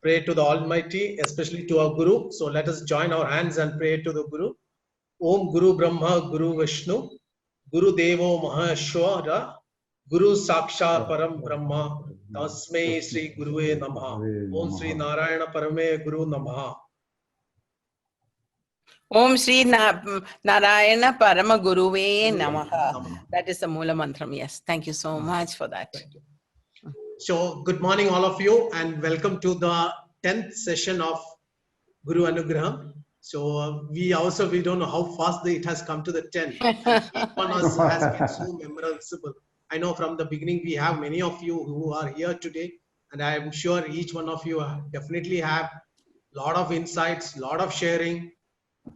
pray to the Almighty, especially to our Guru. So let us join our hands and pray to the Guru. Om Guru Brahma Guru Vishnu Guru Devo Maheshwara Guru Sakshat Param Brahma Tasmai Sri Gurue Namaha. Om Sri Narayana Parame Guru Namaha. Om Sri Narayana Parama Guruve Namaha. That is the Mula Mantram. Yes. Thank you so much for that. So, good morning, all of you, and welcome to the 10th session of Guru Anugraham. So, we don't know how fast it has come to the 10th. Each one of us has been so memorable. I know from the beginning we have many of you who are here today, and I am sure each one of you definitely have a lot of insights, a lot of sharing,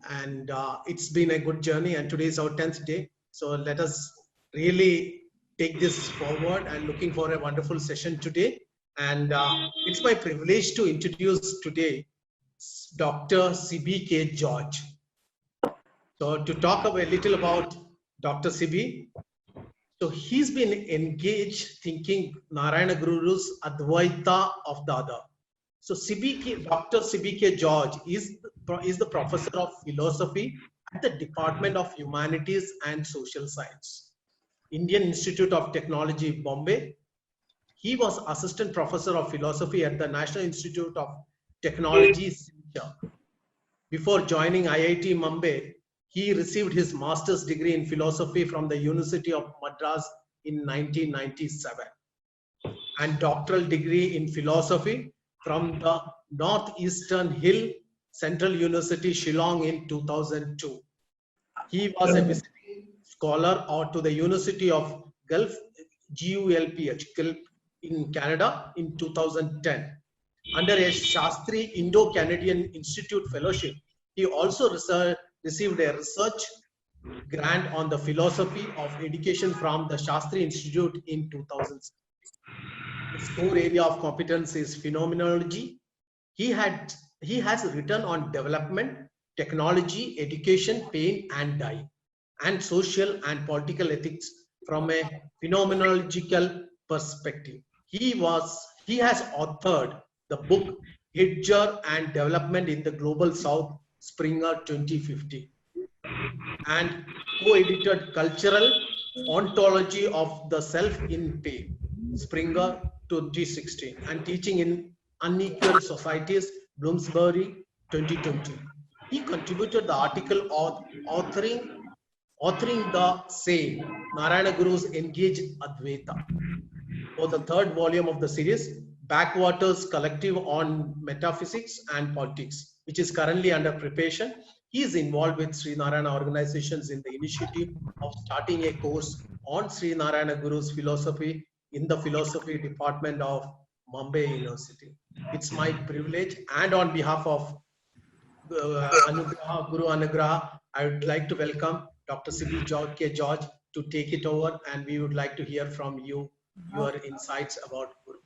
and it's been a good journey. And today is our 10th day. So, let us really take this forward and looking for a wonderful session today. And it's my privilege to introduce today Dr. Siby K. George. So to talk a little about Dr. Siby. So he's been engaged thinking Narayana Guru's Advaita of the other. So Dr. Siby K. George is the professor of philosophy at the Department of Humanities and Social Science, Indian Institute of Technology, Bombay. He was assistant professor of philosophy at the National Institute of Technology, Silchar. Before joining IIT Mumbai, he received his master's degree in philosophy from the University of Madras in 1997 and doctoral degree in philosophy from the Northeastern Hill Central University, Shillong in 2002. He was a visiting scholar to the University of Gulf, GULPH, in Canada in 2010. Under a Shastri Indo-Canadian Institute Fellowship, he also received a research grant on the philosophy of education from the Shastri Institute in 2006. His core area of competence is phenomenology. He has written on development, technology, education, pain and dying, and social and political ethics from a phenomenological perspective. He has authored the book Hedger and Development in the Global South, Springer 2050, and co-edited Cultural Ontology of the Self in Pain, Springer 2016, and Teaching in Unequal Societies, Bloomsbury 2020. He contributed the article authoring the same Narayana Guru's Engaged Advaita for the third volume of the series, Backwaters Collective on Metaphysics and Politics, which is currently under preparation. He is involved with Sri Narayana organizations in the initiative of starting a course on Sri Narayana Guru's philosophy in the philosophy department of Mumbai University. It's my privilege, and on behalf of Guru Anugraham, I would like to welcome Dr. Siby K. George to take it over, and we would like to hear from you your insights about Guru.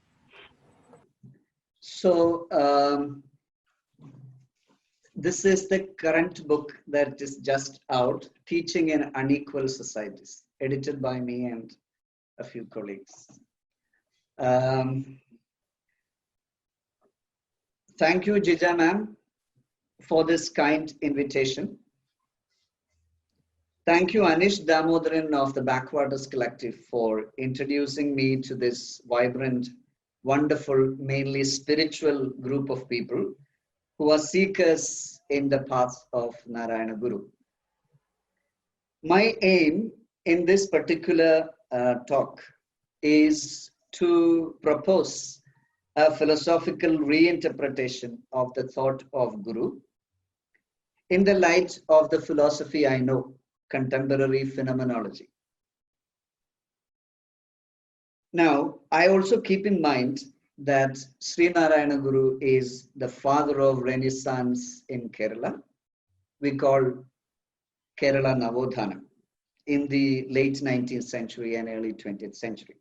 So this is the current book that is just out, Teaching in Unequal Societies, edited by me and a few colleagues. Thank you, Jija ma'am, for this kind invitation. Thank you, Anish Damodaran of the Backwaters Collective, for introducing me to this vibrant, wonderful, mainly spiritual group of people who are seekers in the path of Narayana Guru. My aim in this particular talk is to propose a philosophical reinterpretation of the thought of Guru in the light of the philosophy I know, contemporary phenomenology. Now, I also keep in mind that Sri Narayana Guru is the father of Renaissance in Kerala. We call Kerala Navodhana in the late 19th century and early 20th century.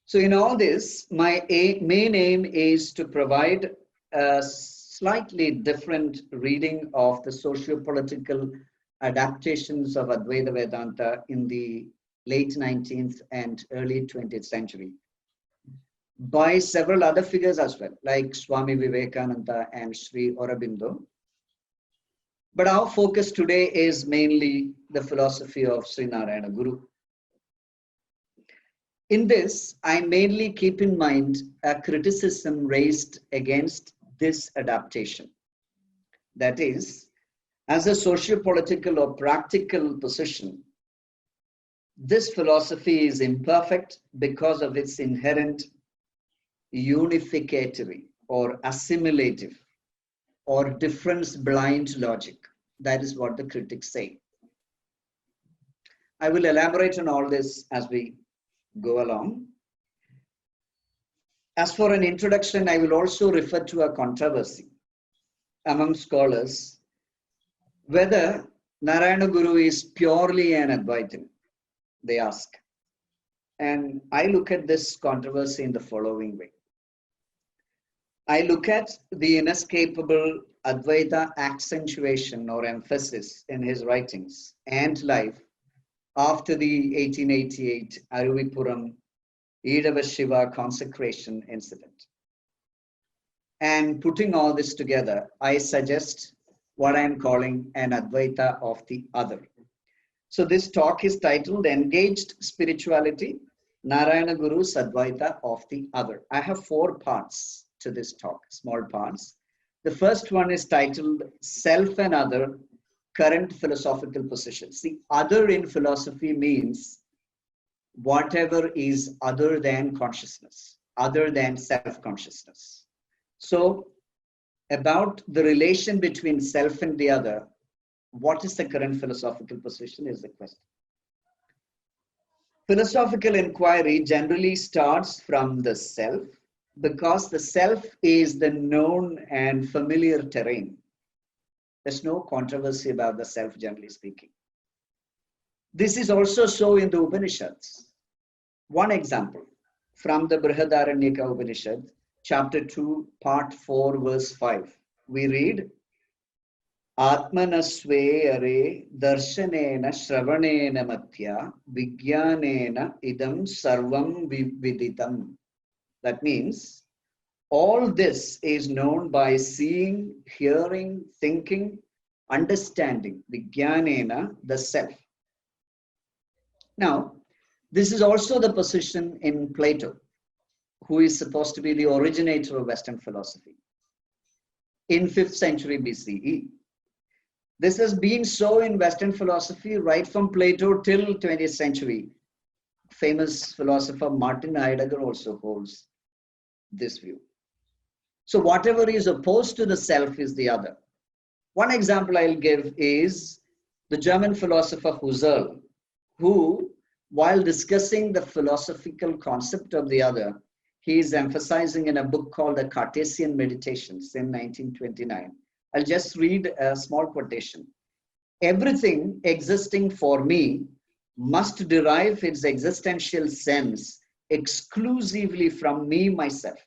So in all this, my main aim is to provide a slightly different reading of the socio-political adaptations of Advaita Vedanta in the late 19th and early 20th century. by several other figures as well, like Swami Vivekananda and Sri Aurobindo. But our focus today is mainly the philosophy of Sri Narayana Guru. In this, I mainly keep in mind a criticism raised against this adaptation. That is, as a socio-political or practical position, this philosophy is imperfect because of its inherent unificatory or assimilative or difference-blind logic. That is what the critics say. I will elaborate on all this as we go along. As for an introduction, I will also refer to a controversy among scholars whether Narayana Guru is purely an Advaitin, they ask. And I look at this controversy in the following way. I look at the inescapable Advaita accentuation or emphasis in his writings and life after the 1888 Aruvipuram Edava Shiva consecration incident. And putting all this together, I suggest what I am calling an Advaita of the other. So this talk is titled Engaged Spirituality, Narayana Guru's Advaita of the Other. I have 4 parts to this talk, small parts. The first one is titled Self and Other, Current Philosophical Positions. The other in philosophy means whatever is other than consciousness, other than self-consciousness. So about the relation between self and the other, what is the current philosophical position is the question. Philosophical inquiry generally starts from the self because the self is the known and familiar terrain. There's no controversy about the self, generally speaking. This is also so in the Upanishads. One example from the Brihadaranyaka Upanishad, chapter 2, part 4, verse 5. We read, Atmanasve are darshanena shravanena matya vijnanena idam sarvam viditam. That means all this is known by seeing, hearing, thinking, understanding, vijnanena, the self. Now, this is also the position in Plato, who is supposed to be the originator of Western philosophy in 5th century BCE. This has been so in Western philosophy right from Plato till 20th century. Famous philosopher Martin Heidegger also holds this view. So whatever is opposed to the self is the other. One example I'll give is the German philosopher Husserl, who, while discussing the philosophical concept of the other, he is emphasizing in a book called The Cartesian Meditations in 1929. I'll just read a small quotation. Everything existing for me must derive its existential sense exclusively from me, myself,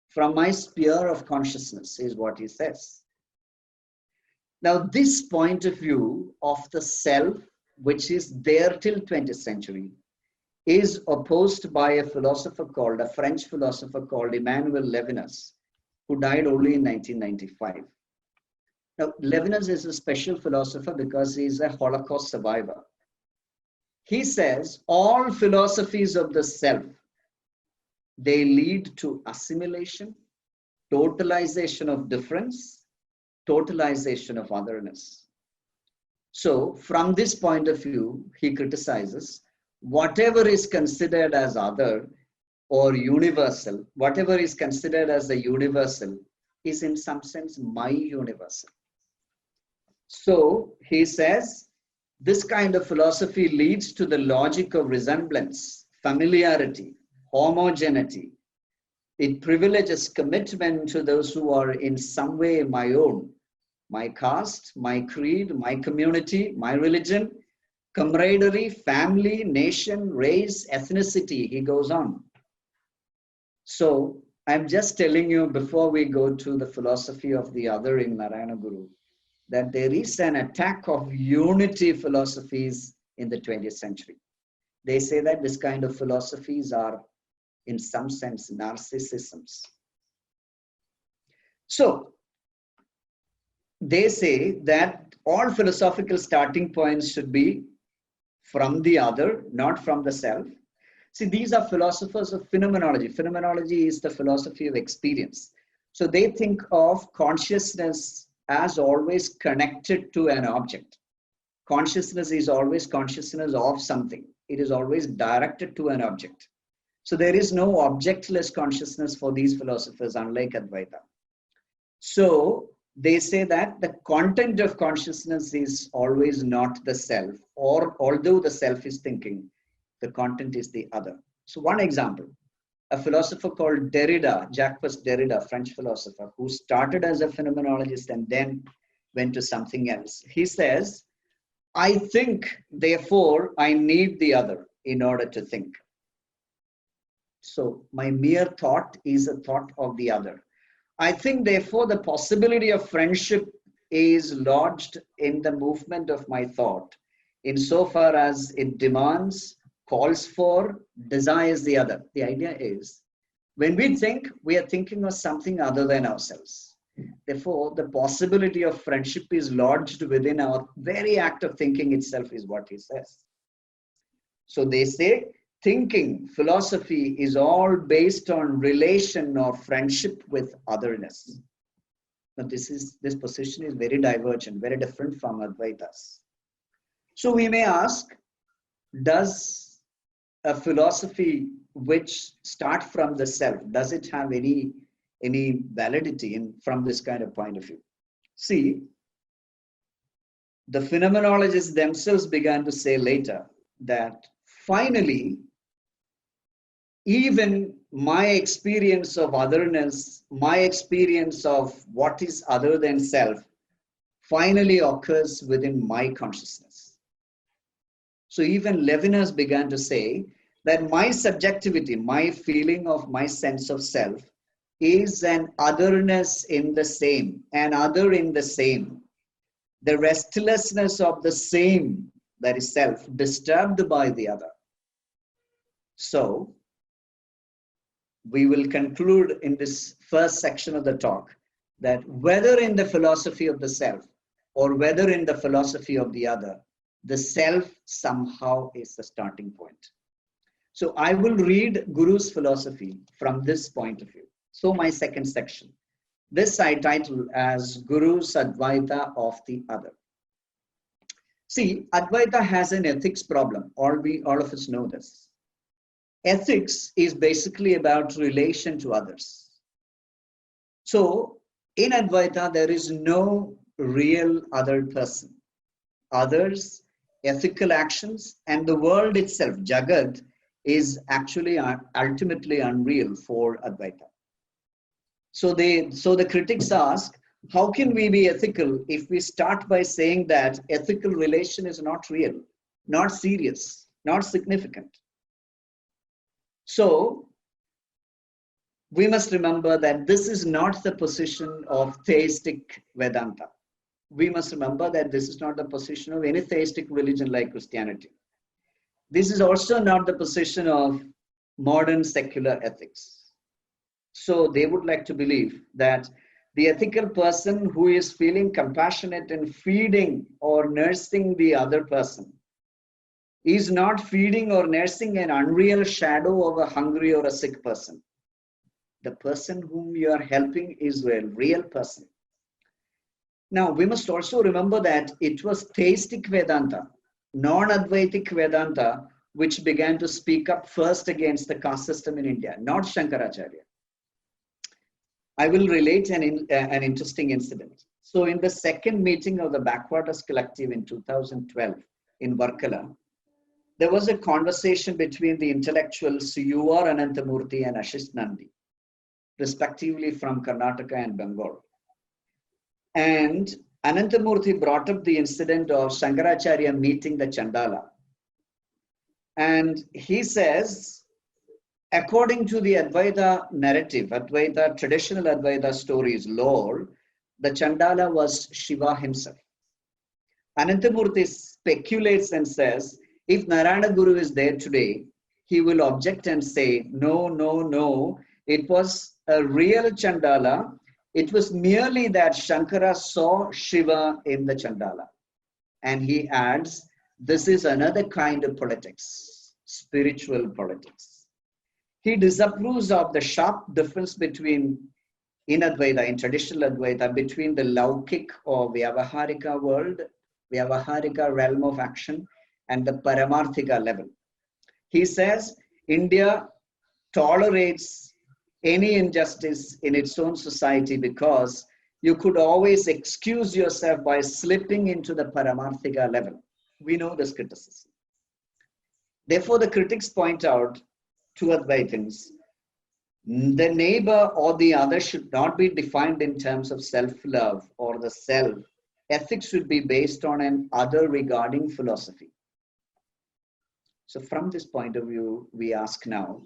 from my sphere of consciousness, is what he says. Now, this point of view of the self, which is there till 20th century, is opposed by a French philosopher called Emmanuel Levinas, who died only in 1995. Now, Levinas is a special philosopher because he is a Holocaust survivor. He says all philosophies of the self, they lead to assimilation, totalization of difference, totalization of otherness. So from this point of view, he criticizes whatever is considered as other or universal, whatever is considered as the universal is in some sense my universal. So he says this kind of philosophy leads to the logic of resemblance, familiarity, homogeneity. It privileges commitment to those who are in some way my own, my caste, my creed, my community, my religion, camaraderie, family, nation, race, ethnicity, he goes on. So I'm just telling you before we go to the philosophy of the other in Narayana Guru, that there is an attack of unity philosophies in the 20th century. They say that this kind of philosophies are in some sense, narcissisms. So, they say that all philosophical starting points should be from the other, not from the self. See, these are philosophers of phenomenology. Phenomenology is the philosophy of experience. So they think of consciousness as always connected to an object. Consciousness is always consciousness of something. It is always directed to an object. So there is no objectless consciousness for these philosophers, unlike Advaita. So they say that the content of consciousness is always not the self, or although the self is thinking, the content is the other. So one example, a philosopher called Derrida, Jacques Derrida, French philosopher, who started as a phenomenologist and then went to something else. He says, I think, therefore I need the other in order to think. So my mere thought is a thought of the other. I think, therefore, the possibility of friendship is lodged in the movement of my thought, insofar as it demands, calls for, desires the other. The idea is, when we think, we are thinking of something other than ourselves. Therefore, the possibility of friendship is lodged within our very act of thinking itself, is what he says. So they say, thinking, philosophy is all based on relation or friendship with otherness. But this position is very divergent, very different from Advaita's. So we may ask, does a philosophy which starts from the self, does it have any validity from this kind of point of view? See, the phenomenologists themselves began to say later that finally, even my experience of otherness, my experience of what is other than self, finally occurs within my consciousness. So even Levinas began to say that my subjectivity, my feeling of my sense of self, is an otherness in the same, an other in the same. The restlessness of the same, that is self, disturbed by the other. So, we will conclude in this first section of the talk that whether in the philosophy of the self or whether in the philosophy of the other, the self somehow is the starting point. So I will read Guru's philosophy from this point of view. So my second section, this I title as Guru's Advaita of the other. See, Advaita has an ethics problem. All of us know this. Ethics is basically about relation to others. So in Advaita, there is no real other person. Others, ethical actions, and the world itself, Jagat, is actually ultimately unreal for Advaita. So the critics ask, how can we be ethical if we start by saying that ethical relation is not real, not serious, not significant? So we must remember that this is not the position of theistic Vedanta. We must remember that this is not the position of any theistic religion like Christianity. This is also not the position of modern secular ethics. So they would like to believe that the ethical person who is feeling compassionate and feeding or nursing the other person is not feeding or nursing an unreal shadow of a hungry or a sick person. The person whom you are helping is a real person. Now, we must also remember that it was theistic Vedanta, non-Advaitic Vedanta, which began to speak up first against the caste system in India, not Shankaracharya. I will relate an interesting incident. So in the second meeting of the Backwaters Collective in 2012 in Varkala, there was a conversation between the intellectuals U.R. Ananthamurthy and Ashish Nandi, respectively from Karnataka and Bengal. And Ananthamurthy brought up the incident of Shankaracharya meeting the Chandala. And he says, according to the Advaita narrative, traditional Advaita stories, lore, the Chandala was Shiva himself. Ananthamurthy speculates and says, if Narayana Guru is there today, he will object and say, no, no, no, it was a real Chandala. It was merely that Shankara saw Shiva in the Chandala. And he adds, this is another kind of politics, spiritual politics. He disapproves of the sharp difference between in Advaita, in traditional Advaita, between the Laukik or Vyavaharika world, Vyavaharika realm of action, and the Paramarthika level. He says India tolerates any injustice in its own society because you could always excuse yourself by slipping into the Paramarthika level. We know this criticism. Therefore, the critics point out to Advaitins, the neighbor or the other should not be defined in terms of self-love or the self. Ethics should be based on an other regarding philosophy. So from this point of view, we ask now,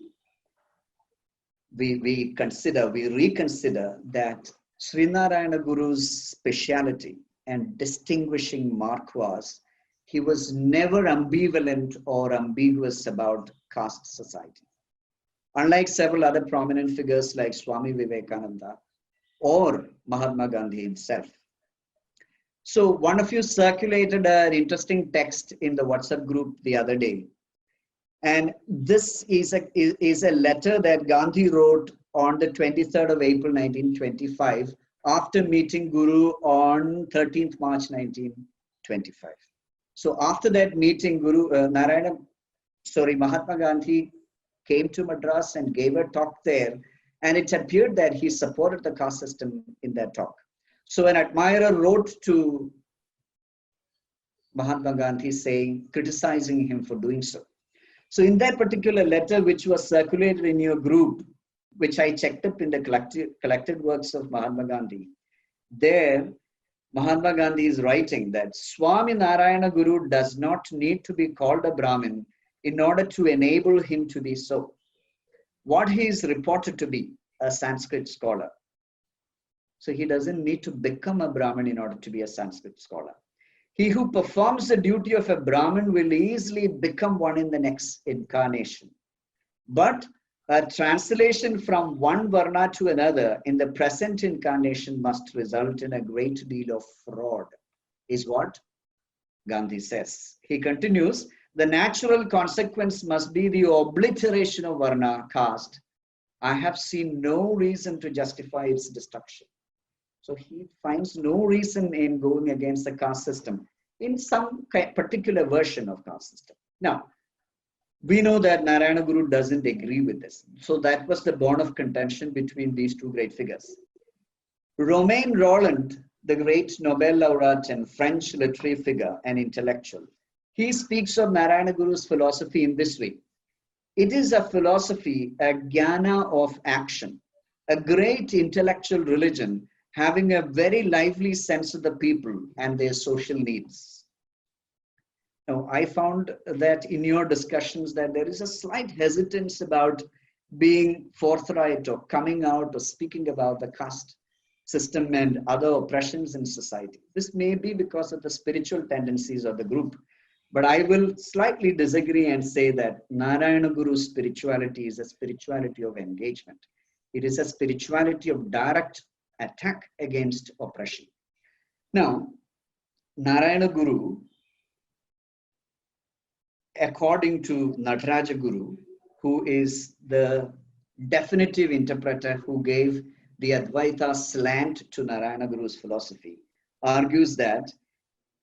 we reconsider that Srinarayana Guru's speciality and distinguishing mark was he was never ambivalent or ambiguous about caste society. Unlike several other prominent figures like Swami Vivekananda or Mahatma Gandhi himself. So one of you circulated an interesting text in the WhatsApp group the other day. And this is a letter that Gandhi wrote on the 23rd of April 1925 after meeting Guru on 13th March 1925. So after that meeting, Mahatma Gandhi came to Madras and gave a talk there, and it appeared that he supported the caste system in that talk. So an admirer wrote to Mahatma Gandhi criticizing him for doing so. So in that particular letter, which was circulated in your group, which I checked up in the collected works of Mahatma Gandhi, there Mahatma Gandhi is writing that Swami Narayana Guru does not need to be called a Brahmin in order to enable him to be so. What he is reported to be, a Sanskrit scholar. So he doesn't need to become a Brahmin in order to be a Sanskrit scholar. He who performs the duty of a Brahmin will easily become one in the next incarnation. But a translation from one Varna to another in the present incarnation must result in a great deal of fraud, is what Gandhi says. He continues, the natural consequence must be the obliteration of Varna, caste. I have seen no reason to justify its destruction. So he finds no reason in going against the caste system in some particular version of caste system. Now, we know that Narayana Guru doesn't agree with this. So that was the bone of contention between these two great figures. Romain Rolland, the great Nobel laureate and French literary figure and intellectual, he speaks of Narayana Guru's philosophy in this way. It is a philosophy, a jnana of action, a great intellectual religion having a very lively sense of the people and their social needs. Now, I found that in your discussions that there is a slight hesitance about being forthright or coming out or speaking about the caste system and other oppressions in society. This may be because of the spiritual tendencies of the group, but I will slightly disagree and say that Narayana Guru's spirituality is a spirituality of engagement. It is a spirituality of direct attack against oppression. Now, Narayana Guru, according to Nataraja Guru, who is the definitive interpreter who gave the Advaita slant to Narayana Guru's philosophy, argues that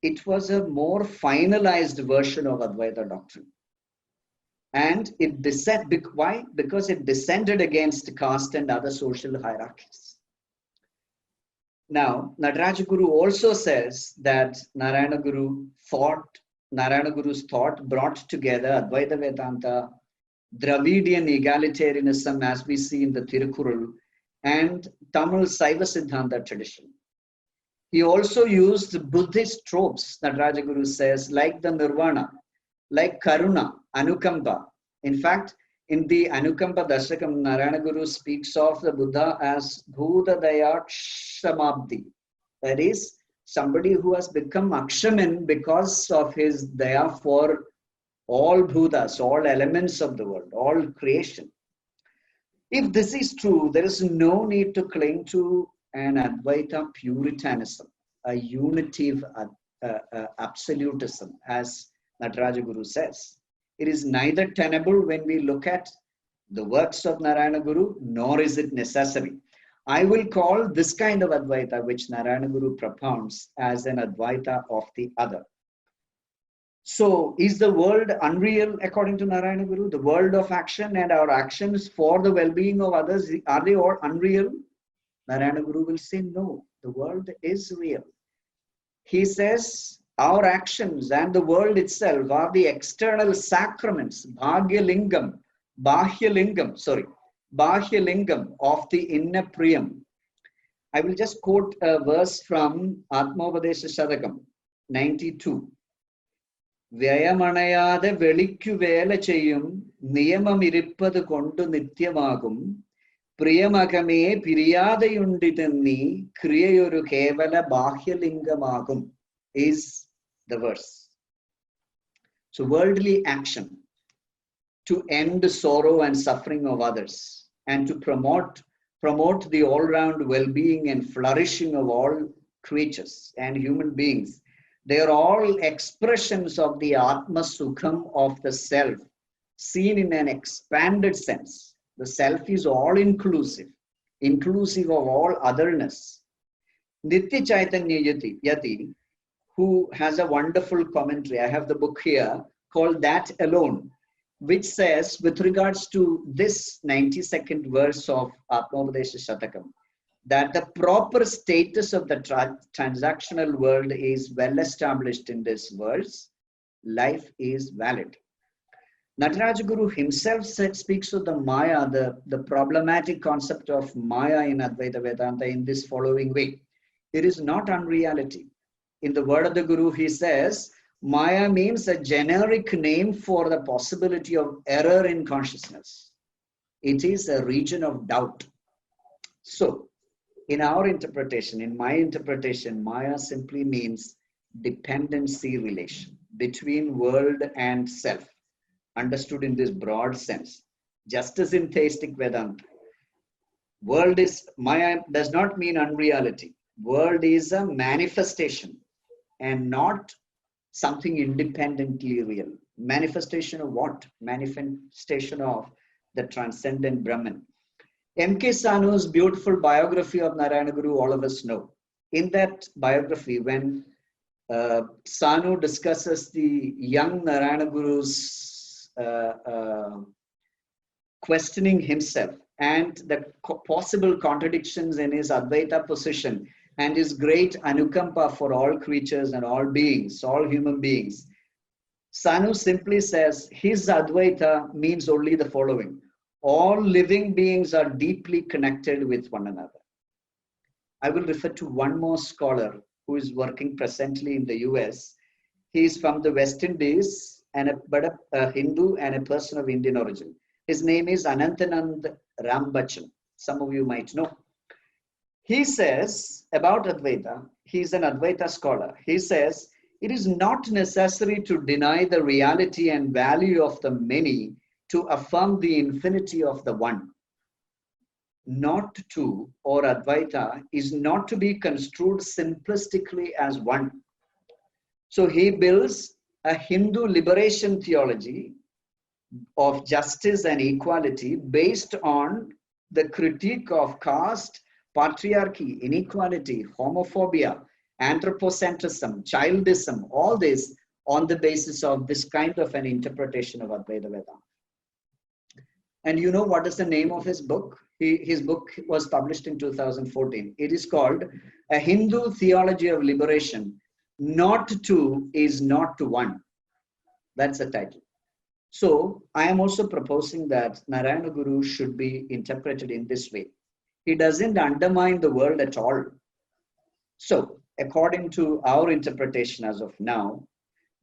it was a more finalized version of Advaita doctrine. And it descended, why? Because it descended against caste and other social hierarchies. Now, Nataraja Guru also says that Narayana Guru's thought brought together Advaita Vedanta, Dravidian egalitarianism as we see in the Tirukkural, and Tamil Saiva Siddhanta tradition. He also used Buddhist tropes, Nataraja Guru says, like the Nirvana, like Karuna, Anukampa. In fact, in the Anukampa Dashakam, Narayana Guru speaks of the Buddha as Bhuta Dayakshamabdi. That is, somebody who has become Akshaman because of his daya for all bhutas, all elements of the world, all creation. If this is true, there is no need to cling to an Advaita Puritanism, a unitive absolutism, as Nataraja Guru says. It is neither tenable when we look at the works of Narayana Guru, nor is it necessary. I will call this kind of Advaita, which Narayana Guru propounds, as an Advaita of the other. So, is the world unreal according to Narayana Guru? The world of action and our actions for the well-being of others, are they all unreal? Narayana Guru will say no, the world is real. He says our actions and the world itself are the external sacraments, Bhagyalingam of the inner Priyam. I will just quote a verse from Atmopadesha Shadakam 92. വ്യയമണയാതെ വെളിക്കു വേല ചെയ്യും നിയമമിരിപ്പത് കൊണ്ടു നിത്യമാകും പ്രിയമകമേ പിരിയാതെയുണ്ടിതെന്നീ ക്രിയയൊരു കേവല ബാഹ്യലിംഗമാകും is the verse. So worldly action to end the sorrow and suffering of others and to promote the all-round well-being and flourishing of all creatures and human beings. They are all expressions of the Atma Sukham of the self, seen in an expanded sense. The self is all-inclusive, inclusive of all otherness. Nitya Chaitanya Yati, who has a wonderful commentary, I have the book here, called That Alone, which says, with regards to this 92nd verse of Atmopadesha Shatakam, that the proper status of the transactional world is well established in this verse. Life is valid. Nataraja Guru himself speaks of the Maya, the problematic concept of Maya in Advaita Vedanta in this following way. It is not unreality. In the word of the Guru, he says, Maya means a generic name for the possibility of error in consciousness. It is a region of doubt. So, in our interpretation, in my interpretation, Maya simply means dependency relation between world and self, understood in this broad sense. Just as in theistic Vedanta, Maya does not mean unreality. World is a manifestation and not something independently real. Manifestation of what? Manifestation of the transcendent Brahman. M.K. Sanu's beautiful biography of Narayana Guru, all of us know. In that biography, when Sanu discusses the young Narayana Guru's questioning himself and the possible contradictions in his Advaita position and his great anukampa for all creatures and all beings, all human beings, Sanu simply says his Advaita means only the following: all living beings are deeply connected with one another. I will refer to one more scholar who is working presently in the US. He is from the West Indies, but a Hindu and a person of Indian origin. His name is Anantanand Rambachan. Some of you might know. He says about Advaita, he is an Advaita scholar. He says, it is not necessary to deny the reality and value of the many to affirm the infinity of the one. Not to, or Advaita, is not to be construed simplistically as one. So he builds a Hindu liberation theology of justice and equality based on the critique of caste, patriarchy, inequality, homophobia, anthropocentrism, childism, all this on the basis of this kind of an interpretation of Advaita Vedanta. And you know what is the name of his book? His book was published in 2014. It is called A Hindu Theology of Liberation. Not to is not to one. That's the title. So I am also proposing that Narayana Guru should be interpreted in this way. He doesn't undermine the world at all. So according to our interpretation as of now,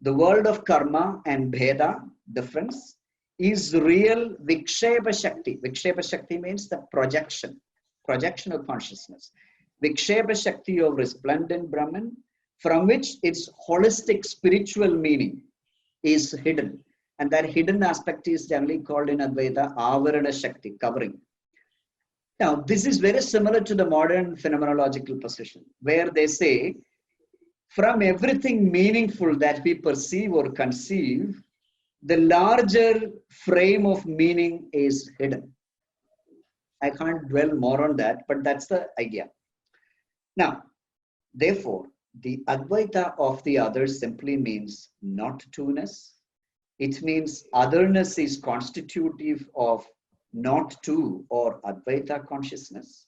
the world of karma and bheda, difference, is real Vikshepa Shakti. Vikshepa Shakti means the projection of consciousness. Vikshepa Shakti of resplendent Brahman, from which its holistic spiritual meaning is hidden. And that hidden aspect is generally called in Advaita Avarana Shakti, covering. Now, this is very similar to the modern phenomenological position, where they say, from everything meaningful that we perceive or conceive, the larger frame of meaning is hidden. I can't dwell more on that, but that's the idea. Now, therefore, the Advaita of the other simply means not two-ness. It means otherness is constitutive of not two or Advaita consciousness.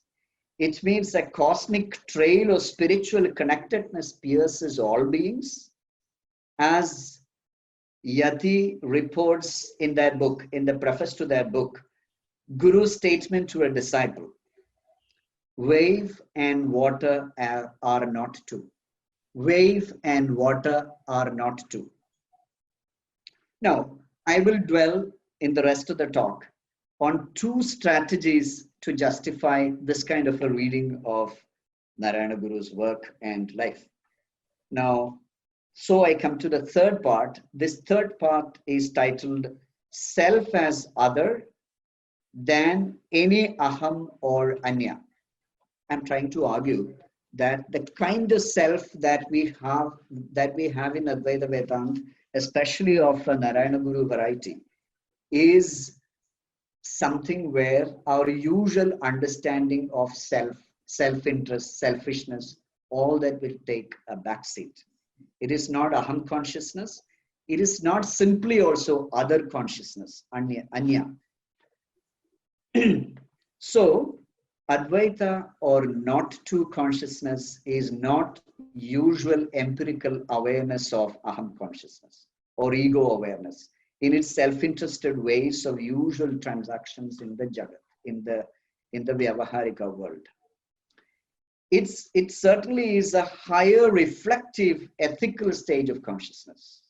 It means a cosmic trail of spiritual connectedness pierces all beings. As Yati reports in that book, in the preface to that book, Guru's statement to a disciple, wave and water are not two. Wave and water are not two. Now, I will dwell in the rest of the talk on two strategies to justify this kind of a reading of Narayana Guru's work and life. Now, so I come to the third part. This third part is titled Self as Other Than Any Aham or Anya. I'm trying to argue that the kind of self that we have in Advaita Vedanta, especially of a Narayana Guru variety, is something where our usual understanding of self-interest, selfishness, all that will take a backseat. It is not aham consciousness. It is not simply also other consciousness, anya. So, Advaita or not two consciousness is not usual empirical awareness of aham consciousness or ego awareness in its self-interested ways of usual transactions in the jagat, in the Vyavaharika world. It certainly is a higher reflective ethical stage of consciousness.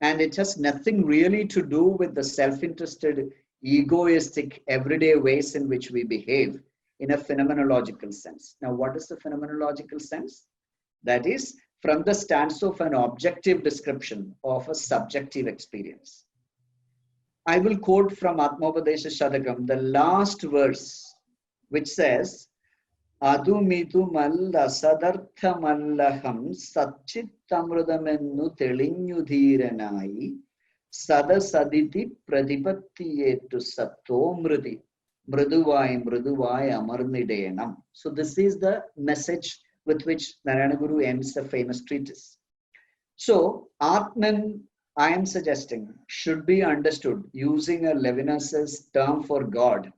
And it has nothing really to do with the self-interested, egoistic, everyday ways in which we behave in a phenomenological sense. Now, what is the phenomenological sense? That is from the stance of an objective description of a subjective experience. I will quote from Atmopadesha Shadakam, the last verse, which says, Adumitu malla sadartha mallaham satchittamrudamennu telinyu sadasaditi pradipattiyetu sattomrudi mriduvai amarnideyanam. So this is the message with which Narayana Guru ends the famous treatise. So Atman, I am suggesting, should be understood using a Levinas's term for God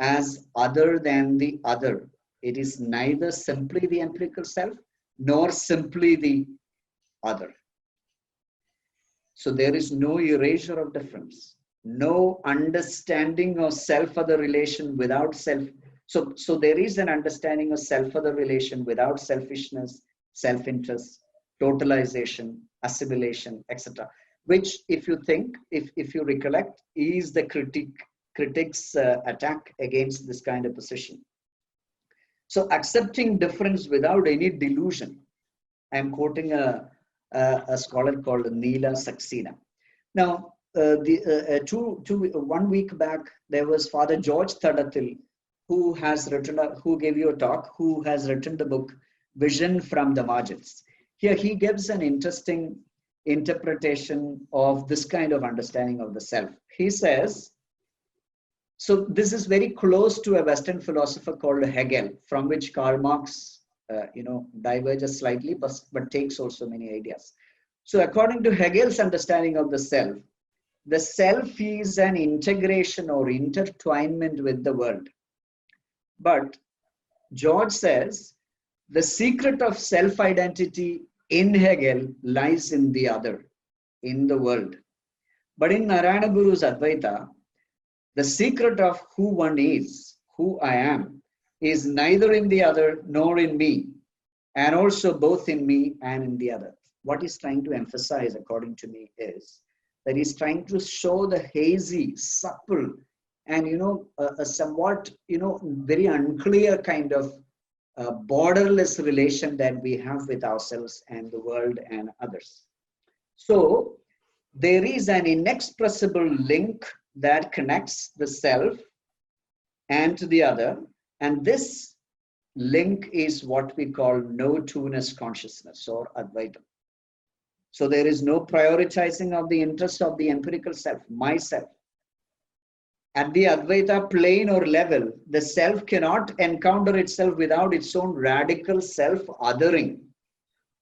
as other than the other. It is neither simply the empirical self nor simply the other. So there is no erasure of difference, no understanding of self-other relation without self. So there is an understanding of self-other relation without selfishness, self-interest, totalization, assimilation, etc. Which, if you think, if you recollect, is the critic's attack against this kind of position. So accepting difference without any delusion. I'm quoting a scholar called Neela Saxena. Now, 1 week back, there was Father George Thadatil, who gave you a talk, who has written the book Vision from the Margins. Here he gives an interesting interpretation of this kind of understanding of the self. He says, so this is very close to a Western philosopher called Hegel, from which Karl Marx, diverges slightly, but takes also many ideas. So according to Hegel's understanding of the self is an integration or intertwinement with the world. But George says, the secret of self-identity in Hegel lies in the other, in the world. But in Narayana Guru's Advaita, the secret of who one is, who I am, is neither in the other nor in me, and also both in me and in the other. What he's trying to emphasize, according to me, is that he's trying to show the hazy, supple, and a somewhat very unclear kind of borderless relation that we have with ourselves and the world and others. So there is an inexpressible link that connects the self and to the other, and this link is what we call no-two-ness consciousness or Advaita. So there is no prioritizing of the interest of the empirical self, myself. At the Advaita plane or level, the self cannot encounter itself without its own radical self-othering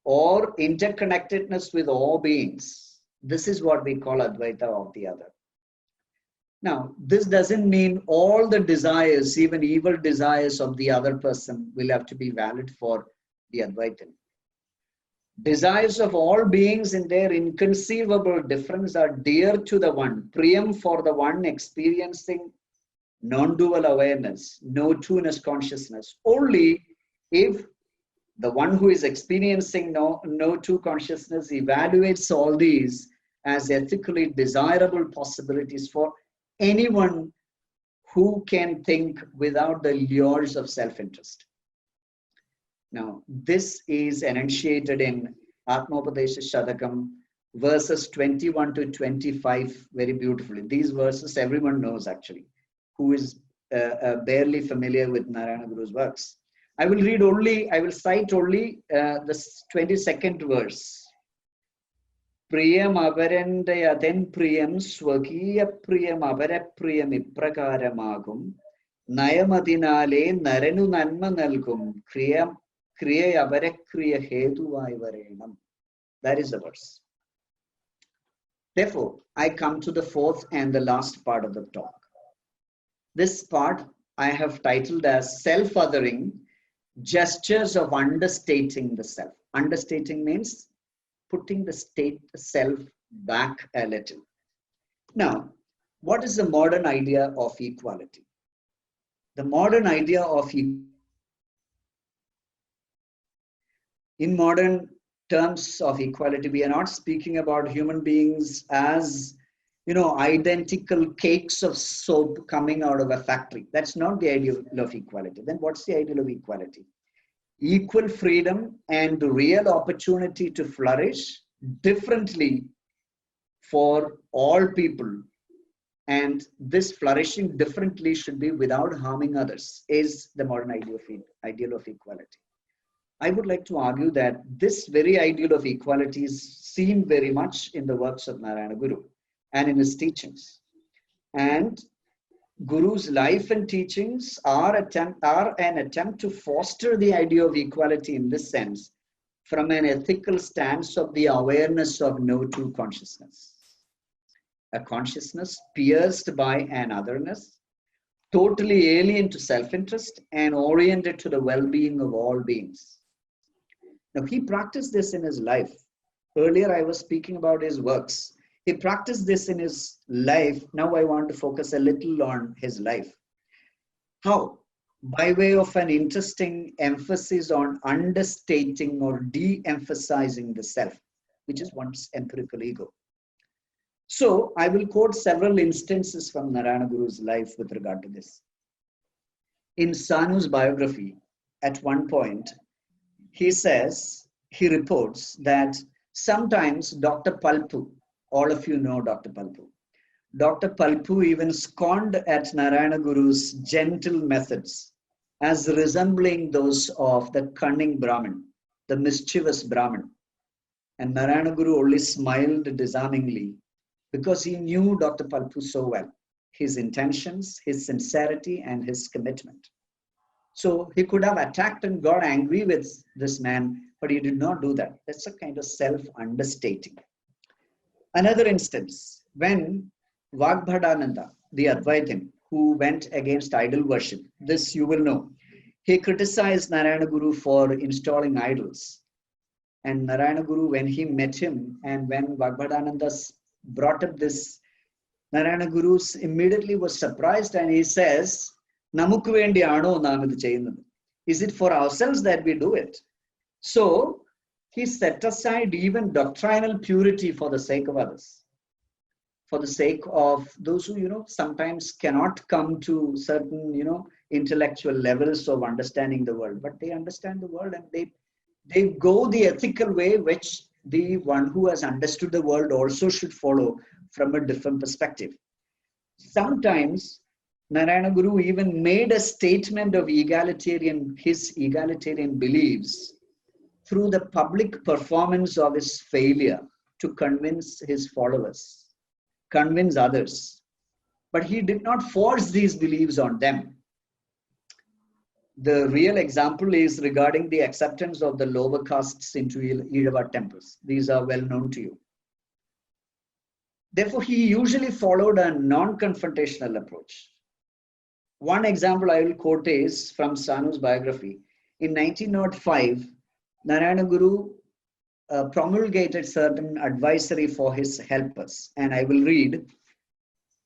or interconnectedness with all beings. This is what we call Advaita of the other. Now, this doesn't mean all the desires, even evil desires of the other person, will have to be valid for the Advaitin. Desires of all beings in their inconceivable difference are dear to the one, priyam for the one experiencing non-dual awareness, no-two-ness consciousness, only if the one who is experiencing no-two consciousness evaluates all these as ethically desirable possibilities for anyone who can think without the lures of self-interest. Now, this is enunciated in Atmopadesha Shadakam, verses 21 to 25, very beautifully. These verses everyone knows actually, who is barely familiar with Narayana Guru's works. I will cite only the 22nd verse. Priyam avarende aden priyam swakiya priyam avara priyam iprakaramagum nayamadinale narenu nanma nalgum kriyam kriya avara kriya heduvai varenam. That is the verse. Therefore, I come to the fourth and the last part of the talk. This part I have titled as self-othering, gestures of understating the self. Understating means putting the self back a little. Now, what is the modern idea of equality? The modern idea of in modern terms of equality, we are not speaking about human beings as, identical cakes of soap coming out of a factory. That's not the ideal of equality. Then what's the ideal of equality? Equal freedom and real opportunity to flourish differently for all people. And this flourishing differently should be without harming others, is the modern ideal of equality. I would like to argue that this very ideal of equality is seen very much in the works of Narayana Guru and in his teachings. And Guru's life and teachings are an attempt to foster the idea of equality in this sense from an ethical stance of the awareness of no-two consciousness. A consciousness pierced by an otherness, totally alien to self-interest and oriented to the well-being of all beings. Now, he practiced this in his life. Earlier, I was speaking about his works. He practiced this in his life. Now I want to focus a little on his life. How? By way of an interesting emphasis on understating or de-emphasizing the self, which is one's empirical ego. So I will quote several instances from Narayana Guru's life with regard to this. In Sanu's biography, at one point, he reports that sometimes Dr. Palpu, all of you know Dr. Palpu. Dr. Palpu even scorned at Narayana Guru's gentle methods as resembling those of the cunning Brahmin, the mischievous Brahmin. And Narayana Guru only smiled disarmingly because he knew Dr. Palpu so well, his intentions, his sincerity, and his commitment. So he could have attacked and got angry with this man, but he did not do that. That's a kind of self-understating. Another instance, when Vagbhadananda, the Advaitin, who went against idol worship, this you will know, he criticized Narayana Guru for installing idols. And Narayana Guru, when he met him, and when Vagbhadananda brought up this, Narayana Guru immediately was surprised and he says, Namukku vendiyano naam idu cheyyunnathu. Is it for ourselves that we do it? So, he set aside even doctrinal purity for the sake of others. For the sake of those who, sometimes cannot come to certain, intellectual levels of understanding the world, but they understand the world and they go the ethical way which the one who has understood the world also should follow from a different perspective. Sometimes Narayana Guru even made a statement of his egalitarian beliefs through the public performance of his failure to convince his followers, convince others. But he did not force these beliefs on them. The real example is regarding the acceptance of the lower castes into Irava temples. These are well known to you. Therefore, he usually followed a non-confrontational approach. One example I will quote is from Sanu's biography. In 1905, Narayana Guru promulgated certain advisory for his helpers. And I will read,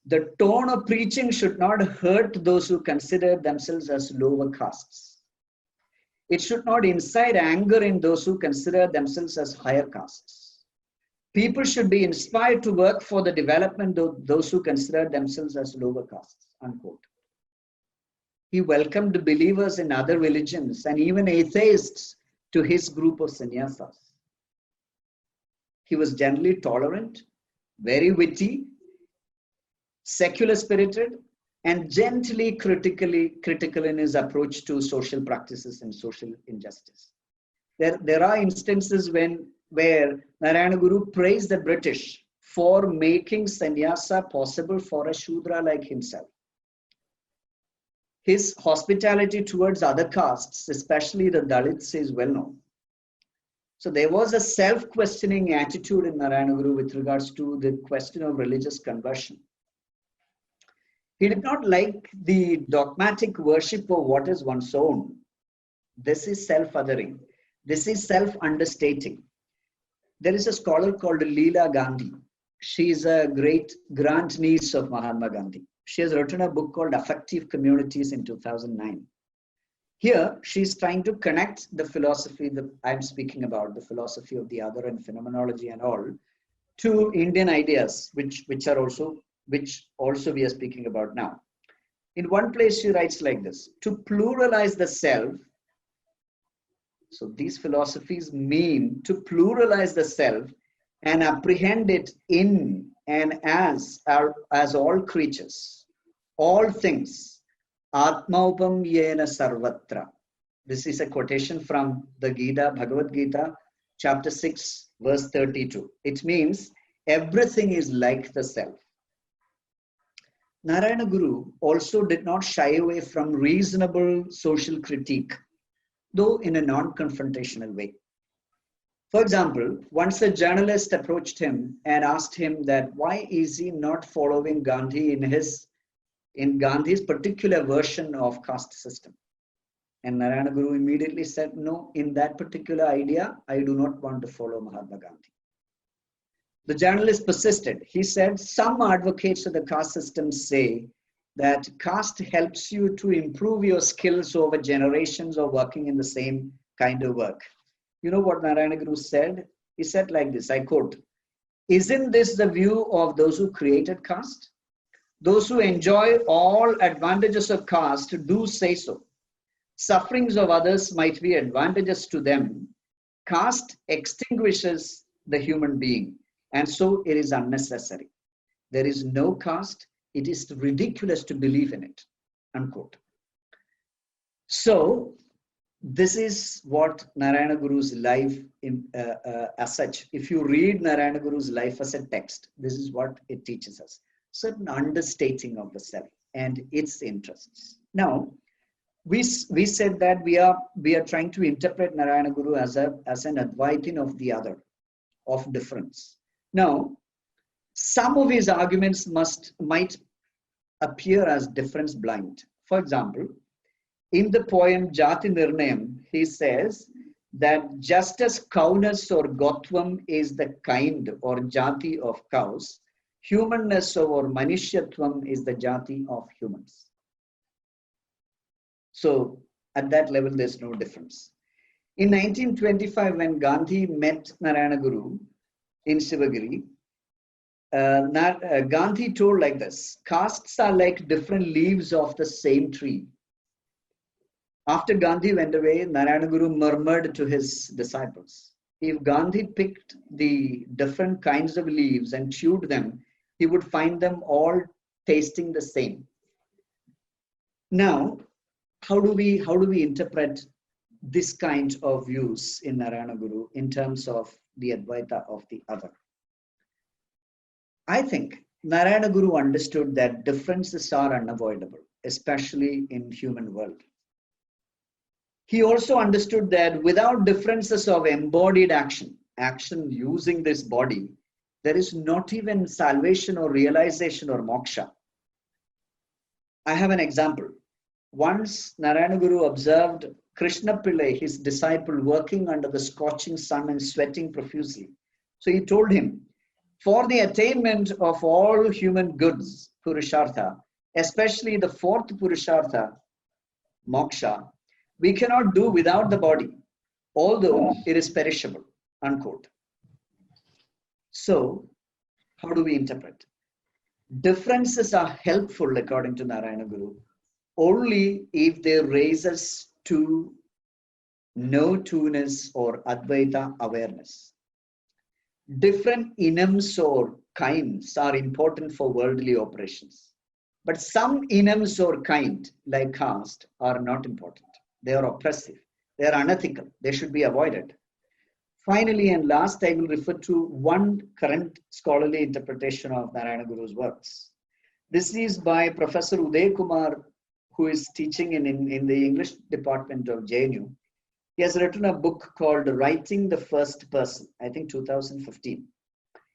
the tone of preaching should not hurt those who consider themselves as lower castes. It should not incite anger in those who consider themselves as higher castes. People should be inspired to work for the development of those who consider themselves as lower castes, unquote. He welcomed believers in other religions and even atheists to his group of sannyasas. He was generally tolerant, very witty, secular spirited, and gently critical in his approach to social practices and social injustice. There are instances where Narayana Guru praised the British for making sannyasa possible for a Shudra like himself. His hospitality towards other castes, especially the Dalits, is well known. So there was a self-questioning attitude in Narayana Guru with regards to the question of religious conversion. He did not like the dogmatic worship of what is one's own. This is self-othering. This is self-understating. There is a scholar called Leela Gandhi. She is a great grandniece of Mahatma Gandhi. She has written a book called Affective Communities in 2009. Here, she's trying to connect the philosophy that I'm speaking about, the philosophy of the other and phenomenology and all, to Indian ideas, which also we are speaking about now. In one place, she writes like this: to pluralize the self. So these philosophies mean to pluralize the self and apprehend it in and as all creatures, all things. Atmaupam yena sarvatra. This is a quotation from the Gita, Bhagavad Gita, chapter 6, verse 32. It means everything is like the self. Narayana Guru also did not shy away from reasonable social critique, though in a non-confrontational way. For example, once a journalist approached him and asked him that why is he not following Gandhi in Gandhi's particular version of caste system. And Narayana Guru immediately said, no, in that particular idea, I do not want to follow Mahatma Gandhi. The journalist persisted. He said, some advocates of the caste system say that caste helps you to improve your skills over generations of working in the same kind of work. You know what Narayana Guru said? He said like this, I quote, isn't this the view of those who created caste? Those who enjoy all advantages of caste do say so. Sufferings of others might be advantages to them. Caste extinguishes the human being, and so it is unnecessary. There is no caste. It is ridiculous to believe in it, unquote. So this is what Narayana Guru's life as such. If you read Narayana Guru's life as a text, this is what it teaches us. Certain understating of the self and its interests. Now, we said that we are trying to interpret Narayana Guru as an Advaitin of the other, of difference. Now, some of his arguments might appear as difference blind. For example, in the poem Jati Nirnayam, he says that just as cowness or gotvam is the kind or jati of cows, humanness or manishyatvam is the jati of humans. So at that level, there's no difference. In 1925, when Gandhi met Narayana Guru in Sivagiri, Gandhi told like this, castes are like different leaves of the same tree. After Gandhi went away, Narayana Guru murmured to his disciples, if Gandhi picked the different kinds of leaves and chewed them, he would find them all tasting the same. Now, how do we interpret this kind of views in Narayana Guru in terms of the Advaita of the other? I think Narayana Guru understood that differences are unavoidable, especially in human world. He also understood that without differences of embodied action using this body, there is not even salvation or realization or moksha. I have an example. Once Narayana Guru observed Krishna Pillai, his disciple, working under the scorching sun and sweating profusely. So he told him, for the attainment of all human goods, Purushartha, especially the fourth Purushartha, moksha, we cannot do without the body, although it is perishable, unquote. So, how do we interpret? Differences are helpful, according to Narayana Guru, only if they raise us to no-two-ness or Advaita awareness. Different enums or kinds are important for worldly operations. But some enums or kind, like caste, are not important. They are oppressive. They are unethical. They should be avoided. Finally, and last, I will refer to one current scholarly interpretation of Narayana Guru's works. This is by Professor Uday Kumar, who is teaching in the English department of JNU. He has written a book called Writing the First Person, I think 2015.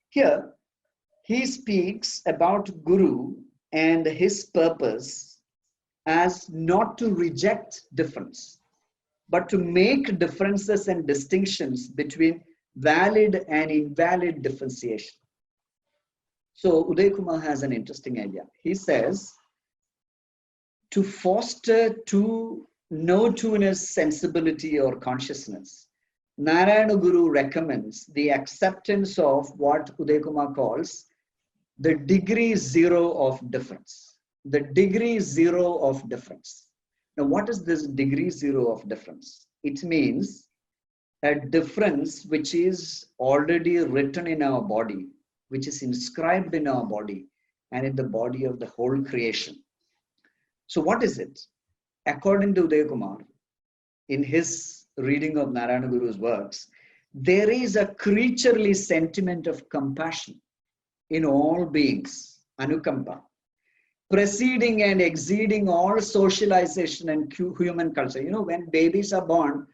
Here, he speaks about Guru and his purpose as not to reject difference, but to make differences and distinctions between valid and invalid differentiation. So Uday Kumar has an interesting idea. He says, to foster no-two-ness sensibility or consciousness, Narayana Guru recommends the acceptance of what Uday Kumar calls the degree zero of difference. The degree zero of difference. Now, what is this degree zero of difference? It means a difference which is already written in our body, which is inscribed in our body and in the body of the whole creation. So what is it? According to Uday Kumar, in his reading of Narayana Guru's works, there is a creaturely sentiment of compassion in all beings, Anukampa, preceding and exceeding all socialization and human culture. You know, when babies are born,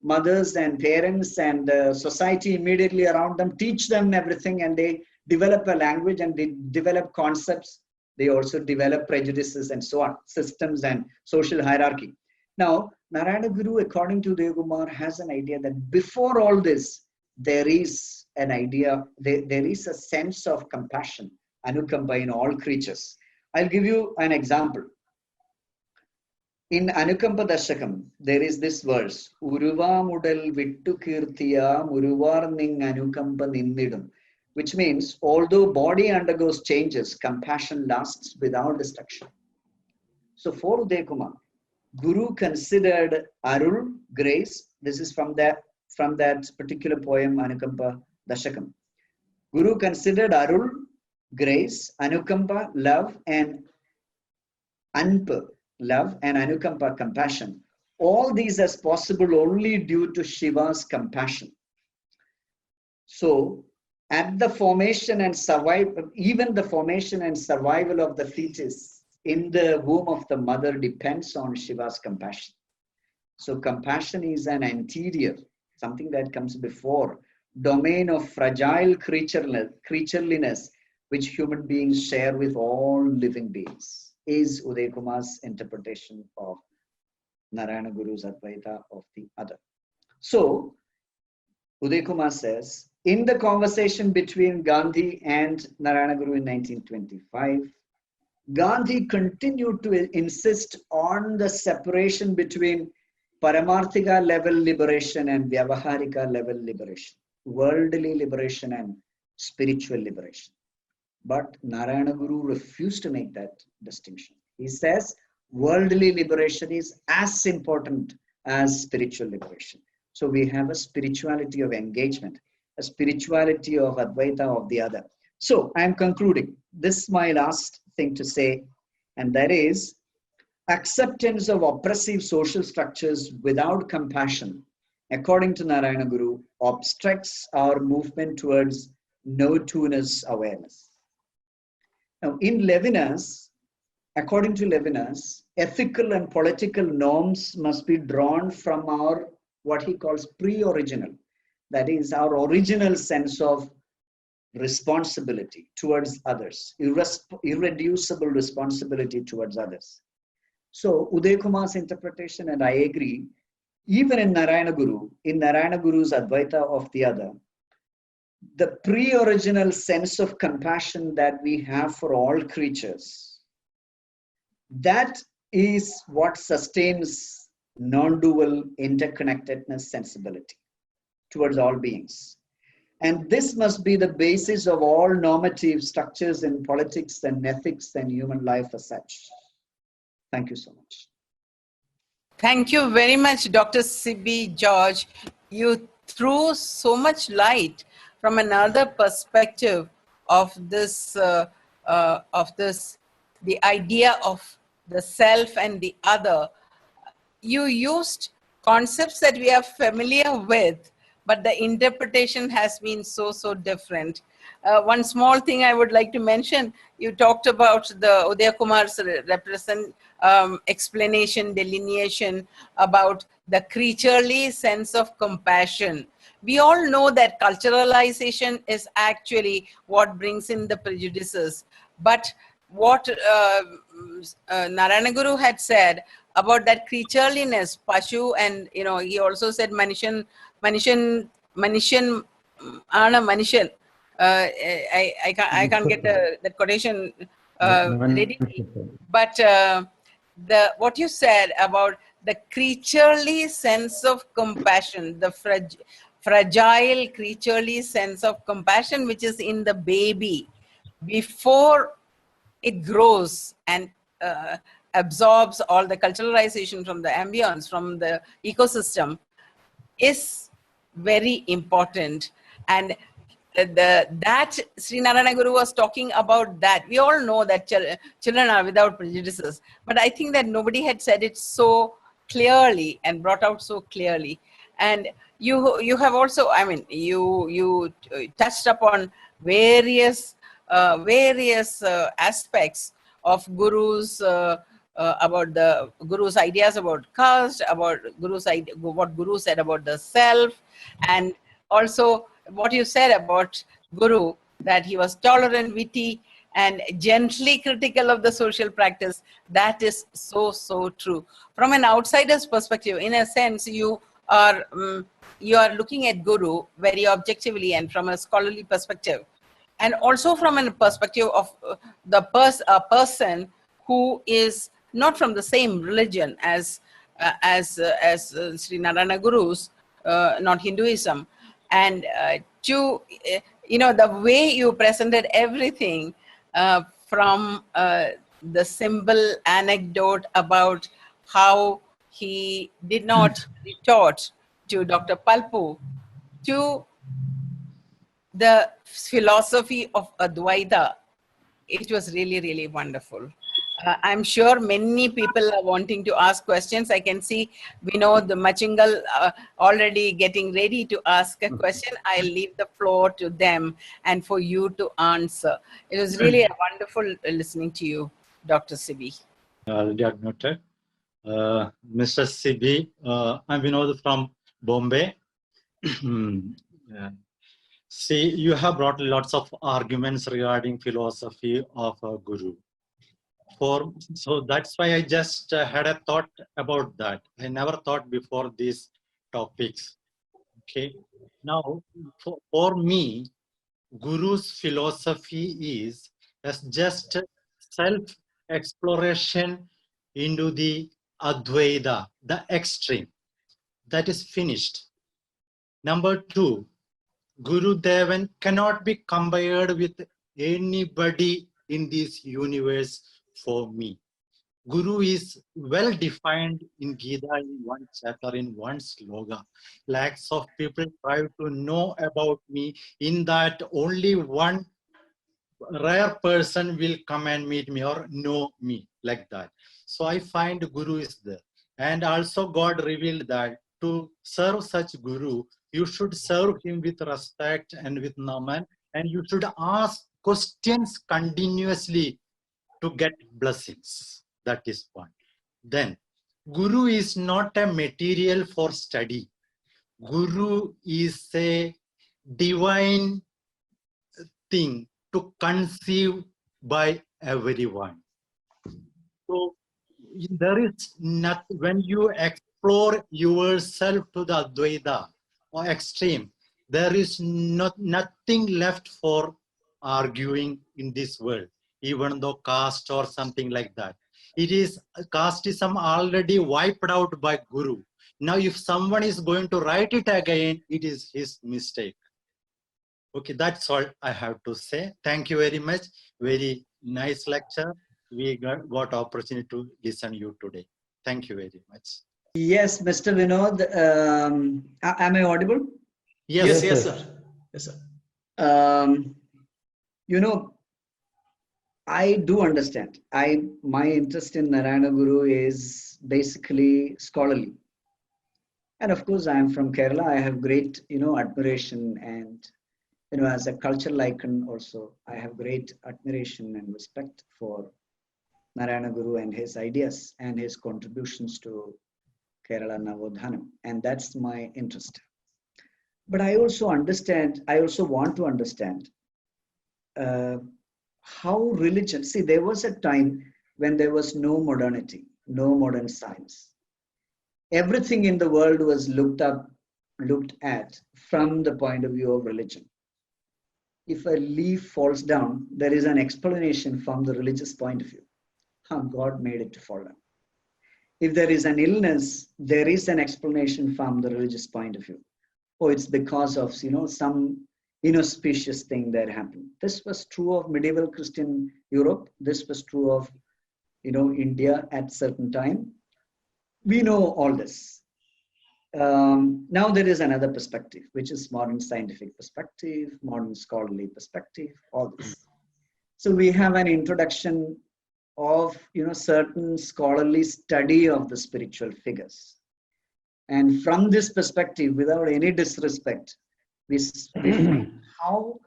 mothers and parents and society immediately around them teach them everything, and they develop a language and they develop concepts. They also develop prejudices and so on, systems and social hierarchy. Now, Narayana Guru, according to Uday Kumar, has an idea that before all this, there is an idea, there is a sense of compassion, Anukampa, in all creatures. I'll give you an example. In Anukampa Dashakam, there is this verse, Uruva Mudal Vittu Kirtiya Muruvar Ning Anukampa Nindidum, which means, although body undergoes changes, compassion lasts without destruction. So for Uday Kumar, Guru considered Arul, grace. This is from that particular poem, Anukampa Dashakam. Guru considered Arul, grace, Anukampa, love, and Anpa, love, and Anukampa, compassion. All these as possible only due to Shiva's compassion. So, at the formation and survival, even the formation and survival of the fetus in the womb of the mother depends on Shiva's compassion. So compassion is an anterior, something that comes before, domain of fragile creatureliness, which human beings share with all living beings, is Uday Kumar's interpretation of Narayana Guru's Advaita of the other. So, Uday Kumar says, in the conversation between Gandhi and Narayana Guru in 1925, Gandhi continued to insist on the separation between Paramarthika level liberation and Vyavaharika level liberation, worldly liberation and spiritual liberation. But Narayana Guru refused to make that distinction. He says worldly liberation is as important as spiritual liberation. So we have a spirituality of engagement, a spirituality of Advaita of the other. So I am concluding. This is my last thing to say, and that is acceptance of oppressive social structures without compassion, according to Narayana Guru, obstructs our movement towards no-to-ness awareness. Now, in Levinas, according to Levinas, ethical and political norms must be drawn from our, what he calls pre-original, that is our original sense of responsibility towards others, irreducible responsibility towards others. So Uday Kumar's interpretation, and I agree, even in Narayana Guru's Advaita of the other, the pre-original sense of compassion that we have for all creatures, that is what sustains non-dual interconnectedness sensibility towards all beings. And this must be the basis of all normative structures in politics and ethics and human life as such. Thank you so much. Thank you very much, Dr. Siby George. You threw so much light from another perspective of this, the idea of the self and the other. You used concepts that we are familiar with, but the interpretation has been so different. One small thing I would like to mention, you talked about the Uday Kumar's explanation, delineation about the creaturely sense of compassion. We all know that culturalization is actually what brings in the prejudices. But what Narayana Guru had said about that creatureliness, Pashu, and he also said Manishan. I can't get that quotation ready. But what you said about the creaturely sense of compassion, the fragile creaturely sense of compassion which is in the baby before it grows and absorbs all the culturalization from the ambience, from the ecosystem, is very important. And that Sri Narayana Guru was talking about that. We all know that children are without prejudices, but I think that nobody had said it so clearly and brought out so clearly. And you have also, I mean, you touched upon various aspects of Guru's about the Guru's ideas about caste, about what Guru said about the self, and also what you said about Guru, that he was tolerant, witty, and gently critical of the social practice. That is so true. From an outsider's perspective, in a sense, you are looking at Guru very objectively and from a scholarly perspective, and also from a perspective of the person who is not from the same religion as Sri Narayana Guru's, not Hinduism. And the way you presented everything, from the simple anecdote about how he did not retort to Dr. Palpu, to the philosophy of Advaita, it was really wonderful. I'm sure many people are wanting to ask questions. I can see Vinod Machingal already getting ready to ask a question. I'll leave the floor to them and for you to answer. It was really wonderful listening to you, Dr. Siby. Already admitted. Mr. Siby, I'm Vinod from Bombay. Yeah. See, you have brought lots of arguments regarding philosophy of a Guru. So that's why I just had a thought about that. I never thought before these topics. Okay. Now, for me, Guru's philosophy is as just self-exploration into the Advaita, the extreme. That is finished. Number two, Guru Devan cannot be compared with anybody in this universe for me. Guru is well defined in Gita in one chapter, in one sloga. Lakhs of people try to know about me. In that, only one rare person will come and meet me or know me, like that. So I find Guru is there. And also God revealed that to serve such Guru, you should serve him with respect and with naman, and you should ask questions continuously to get blessings. That is one. Then, Guru is not a material for study. Guru is a divine thing to conceive by everyone. So there is not, when you explore yourself to the Advaita or extreme, there is nothing left for arguing in this world, even though caste or something like that. It is casteism already wiped out by Guru. Now, if someone is going to write it again, it is his mistake. Okay, that's all I have to say. Thank you very much. Very nice lecture. We got opportunity to listen you today. Thank you very much. Yes, Mr. Vinod, am I audible? Yes, yes, sir. Yes, sir. You know, I do understand. My interest in Narayana Guru is basically scholarly. And of course, I am from Kerala. I have great, admiration and, as a cultural icon also, I have great admiration and respect for Narayana Guru and his ideas and his contributions to Kerala Navodhanam. And that's my interest. But I also want to understand how religion, see, there was a time when there was no modernity, no modern science. Everything in the world was looked at from the point of view of religion. If a leaf falls down, there is an explanation from the religious point of view. How God made it to fall down. If there is an illness, there is an explanation from the religious point of view. Oh, it's because of, some inauspicious thing that happened. This was true of medieval Christian Europe. This was true of, India at certain time. We know all this. Now there is another perspective, which is modern scientific perspective, modern scholarly perspective, all this. So we have an introduction of, certain scholarly study of the spiritual figures. And from this perspective, without any disrespect, we find how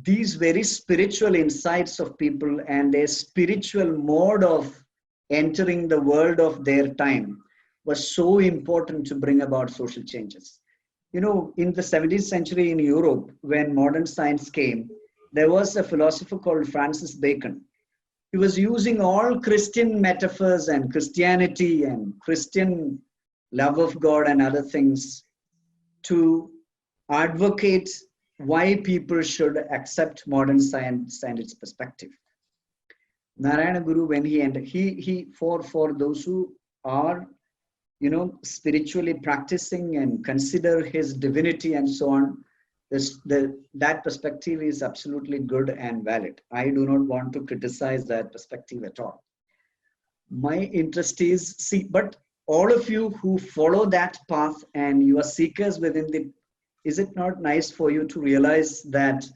these very spiritual insights of people and their spiritual mode of entering the world of their time was so important to bring about social changes. In the 17th century in Europe, when modern science came, there was a philosopher called Francis Bacon. He was using all Christian metaphors and Christianity and Christian love of God and other things to advocate why people should accept modern science and its perspective. Narayana Guru, when he entered, for those who are, spiritually practicing and consider his divinity and so on, that perspective is absolutely good and valid. I do not want to criticize that perspective at all. My interest is, but all of you who follow that path and you are seekers within is it not nice for you to realize that,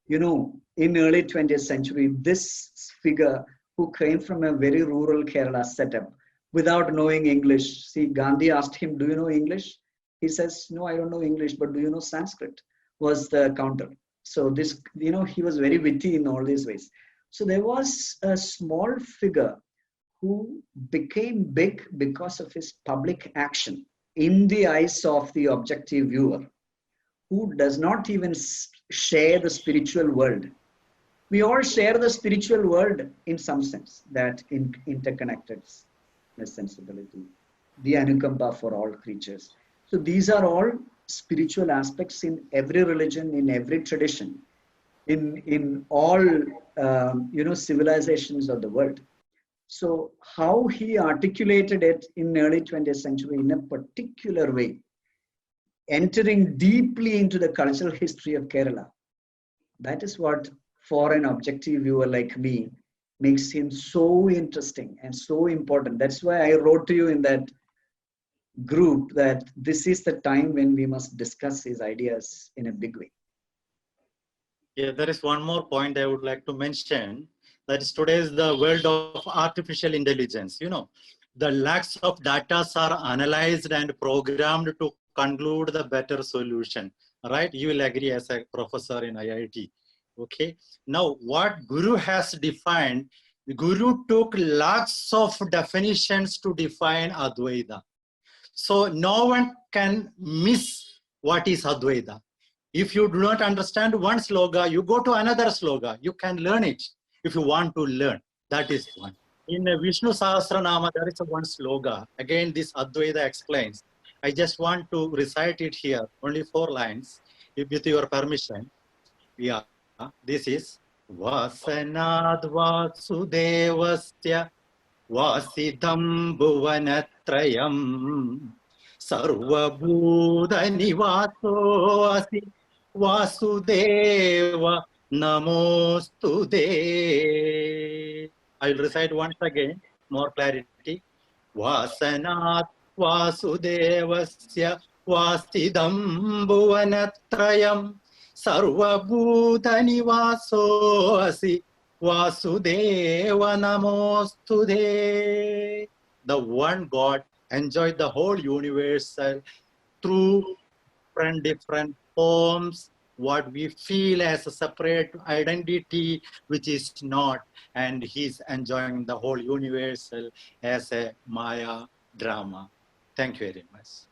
in early 20th century, this figure who came from a very rural Kerala setup without knowing English, see, Gandhi asked him, do you know English? He says, no, I don't know English, but do you know Sanskrit? Was the counter. So this, he was very witty in all these ways. So there was a small figure who became big because of his public action in the eyes of the objective viewer, who does not even share the spiritual world. We all share the spiritual world in some sense, that interconnected sensibility, the Anukampa for all creatures. So these are all spiritual aspects in every religion, in every tradition, in all civilizations of the world. So how he articulated it in early 20th century in a particular way, entering deeply into the cultural history of Kerala, that is what for an objective viewer like me makes him so interesting and so important. That's why I wrote to you in that group that this is the time when we must discuss his ideas in a big way. Yeah, there is one more point I would like to mention. That is, today is the world of artificial intelligence. You know, the lakhs of data are analyzed and programmed to conclude the better solution. Right? You will agree as a professor in IIT. Okay. Now, what Guru has defined, Guru took lakhs of definitions to define Advaita. So no one can miss what is Advaita. If you do not understand one sloga, you go to another sloga. You can learn it if you want to learn. That is one. In Vishnu Sahasranama, there is a one sloga. Again, this Advaita explains. I just want to recite it here, only 4 lines, with your permission. Yeah, this is Vasanad Vasudevasya Vasidham Bhuvanatrayam Sarvabhuta Nivaso Asi Vasudeva Namostude. I will recite once again, more clarity. Vasanat Vasudevasya Vasidham Bhuvanatrayam Sarvabhuta Nivaso Asi Vasudeva Namostude. The one God enjoyed the whole universe through different forms, what we feel as a separate identity, which is not, and he's enjoying the whole universal as a Maya drama. Thank you very much.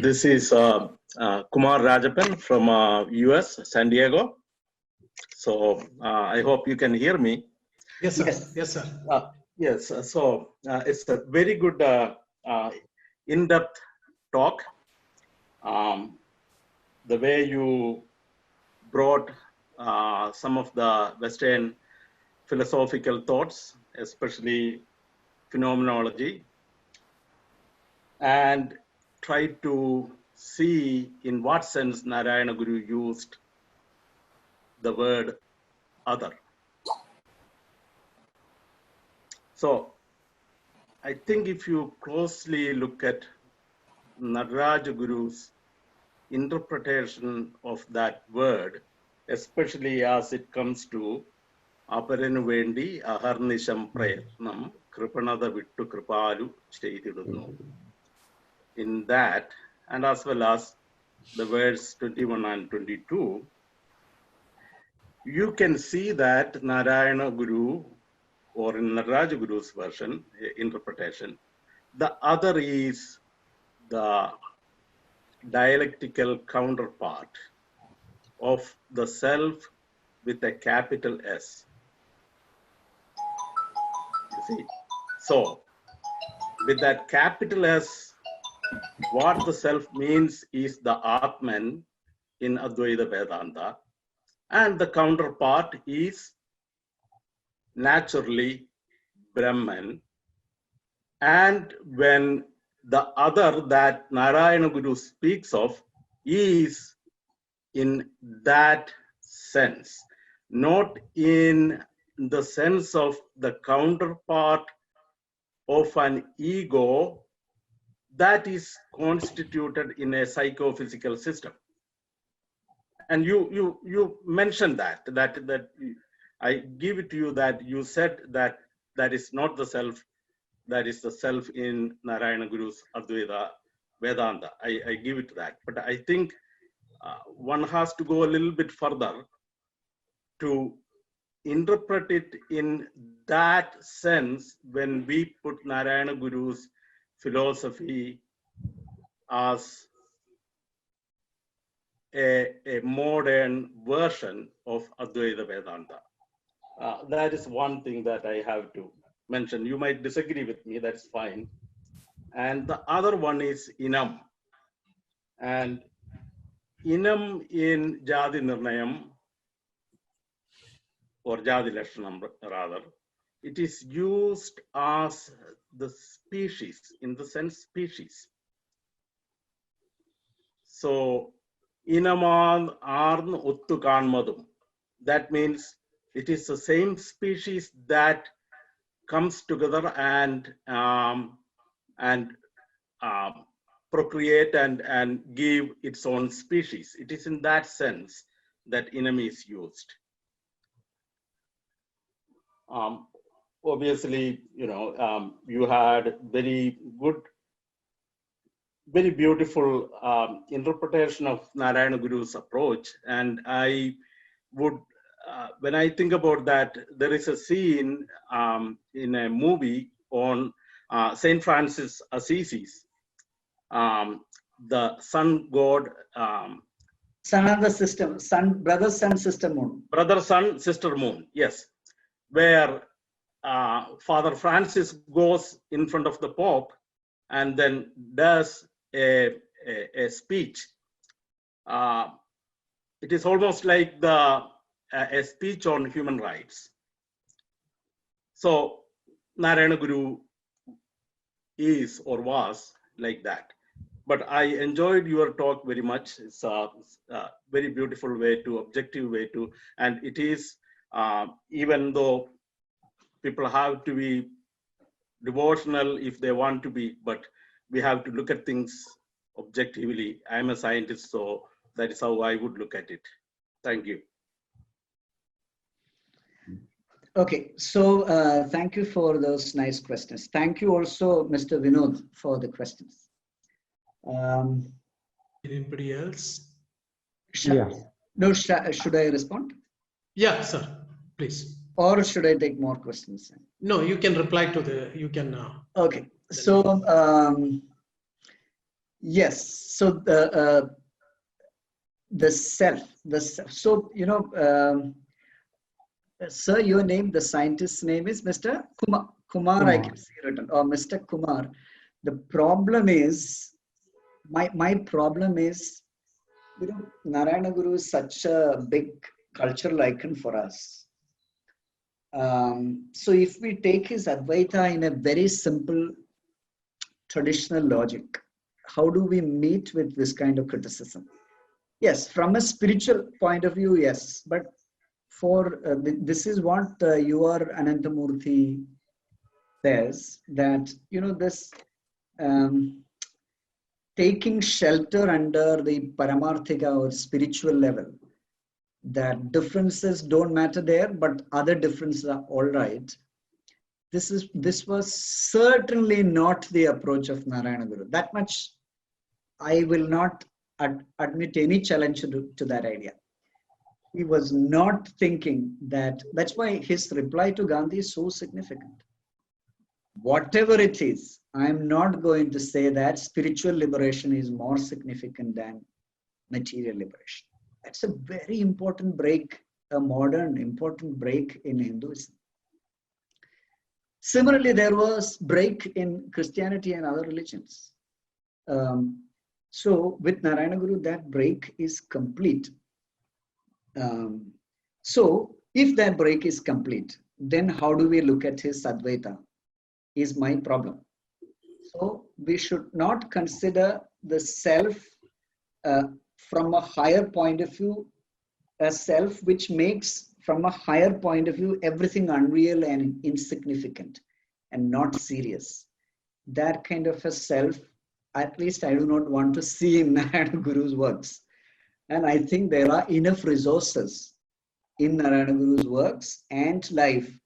This is Kumar Rajapan from US, San Diego. So I hope you can hear me. Yes, sir. Yes, sir. Yes. So it's a very good in-depth talk. The way you brought some of the Western philosophical thoughts, especially phenomenology, and try to see in what sense Narayana Guru used the word other. So I think if you closely look at Narayana Guru's interpretation of that word, especially as it comes to Aparanu Vendi Aharnisham Prayatnam Kripanada Vittu Kripalu Cheididunu. In that, and as well as the verse 21 and 22, you can see that Narayana Guru, or in Narayana Guru's version, interpretation, the other is the dialectical counterpart of the self with a capital S. You see? So, with that capital S, what the self means is the Atman in Advaita Vedanta, and the counterpart is naturally Brahman. And when the other that Narayana Guru speaks of is in that sense, not in the sense of the counterpart of an ego that is constituted in a psychophysical system. And you mentioned that I give it to you that you said that that is not the self, that is the self in Narayana Guru's Advaita Vedanta. I give it that. But I think one has to go a little bit further to interpret it in that sense when we put Narayana Guru's philosophy as a modern version of Advaita Vedanta. That is one thing that I have to mention. You might disagree with me, that's fine. And the other one is Inam. And Inam in Jadi Nirnayam, or Jadi Lakshanam rather, it is used as the species, in the sense species. So Inaman Arn Uttu Kanmadum. That means it is the same species that comes together and procreate and give its own species. It is in that sense that inam is used. Obviously, you had very good, very beautiful interpretation of Narayana Guru's approach. And I would, when I think about that, there is a scene in a movie on Saint Francis Assisi, the sun god. Son of the system, son, brother, son, sister, moon. Brother, son, sister, moon, yes. Where Father Francis goes in front of the Pope and then does a speech. It is almost like a speech on human rights. So Narayana Guru is or was like that. But I enjoyed your talk very much. It's a very beautiful way to, objective way to, and it is, even though people have to be devotional if they want to be, but we have to look at things objectively. I'm a scientist, so that is how I would look at it. Thank you. Okay, so thank you for those nice questions. Thank you also, Mr. Vinod, for the questions. Anybody else? Yeah. No, should I respond? Yeah, sir, please. Or should I take more questions? No, you can reply to the, you can. Okay, so yes, so the self, so, sir, your name, the scientist's name is Mr. Kumar, I can see written, or Mr. Kumar. The problem is, my problem is, Narayana Guru is such a big cultural icon for us. So if we take his Advaita in a very simple traditional logic, how do we meet with this kind of criticism? Yes, from a spiritual point of view, yes, but for this is what your Anantamurthy says, that this taking shelter under the Paramarthika or spiritual level, that differences don't matter there, but other differences are all right. This was certainly not the approach of Narayana Guru. That much I will not admit any challenge to that idea. He was not thinking that. That's why his reply to Gandhi is so significant. Whatever it is, I'm not going to say that spiritual liberation is more significant than material liberation. That's a very important break, a modern important break in Hinduism. Similarly, there was break in Christianity and other religions. So with Narayana Guru, that break is complete. So if that break is complete, then how do we look at his Advaita is my problem. So we should not consider the self from a higher point of view, a self which makes from a higher point of view everything unreal and insignificant and not serious. That kind of a self, at least I do not want to see in Narayana Guru's works. And I think there are enough resources in Narayana Guru's works and life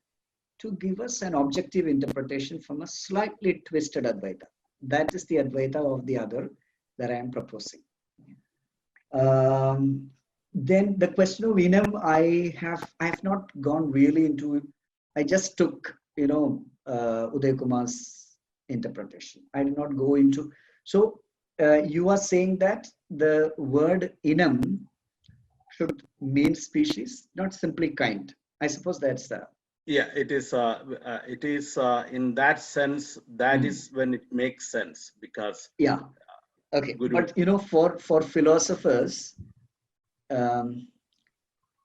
to give us an objective interpretation from a slightly twisted Advaita. That is the Advaita of the other that I am proposing. Then the question of Inam, I have not gone really into it. I just took, Uday Kumar's interpretation. I did not go into. So you are saying that the word Inam should mean species, not simply kind. I suppose that's the. Yeah, it is in that sense, that is when it makes sense, because yeah, okay. Guru. But for philosophers,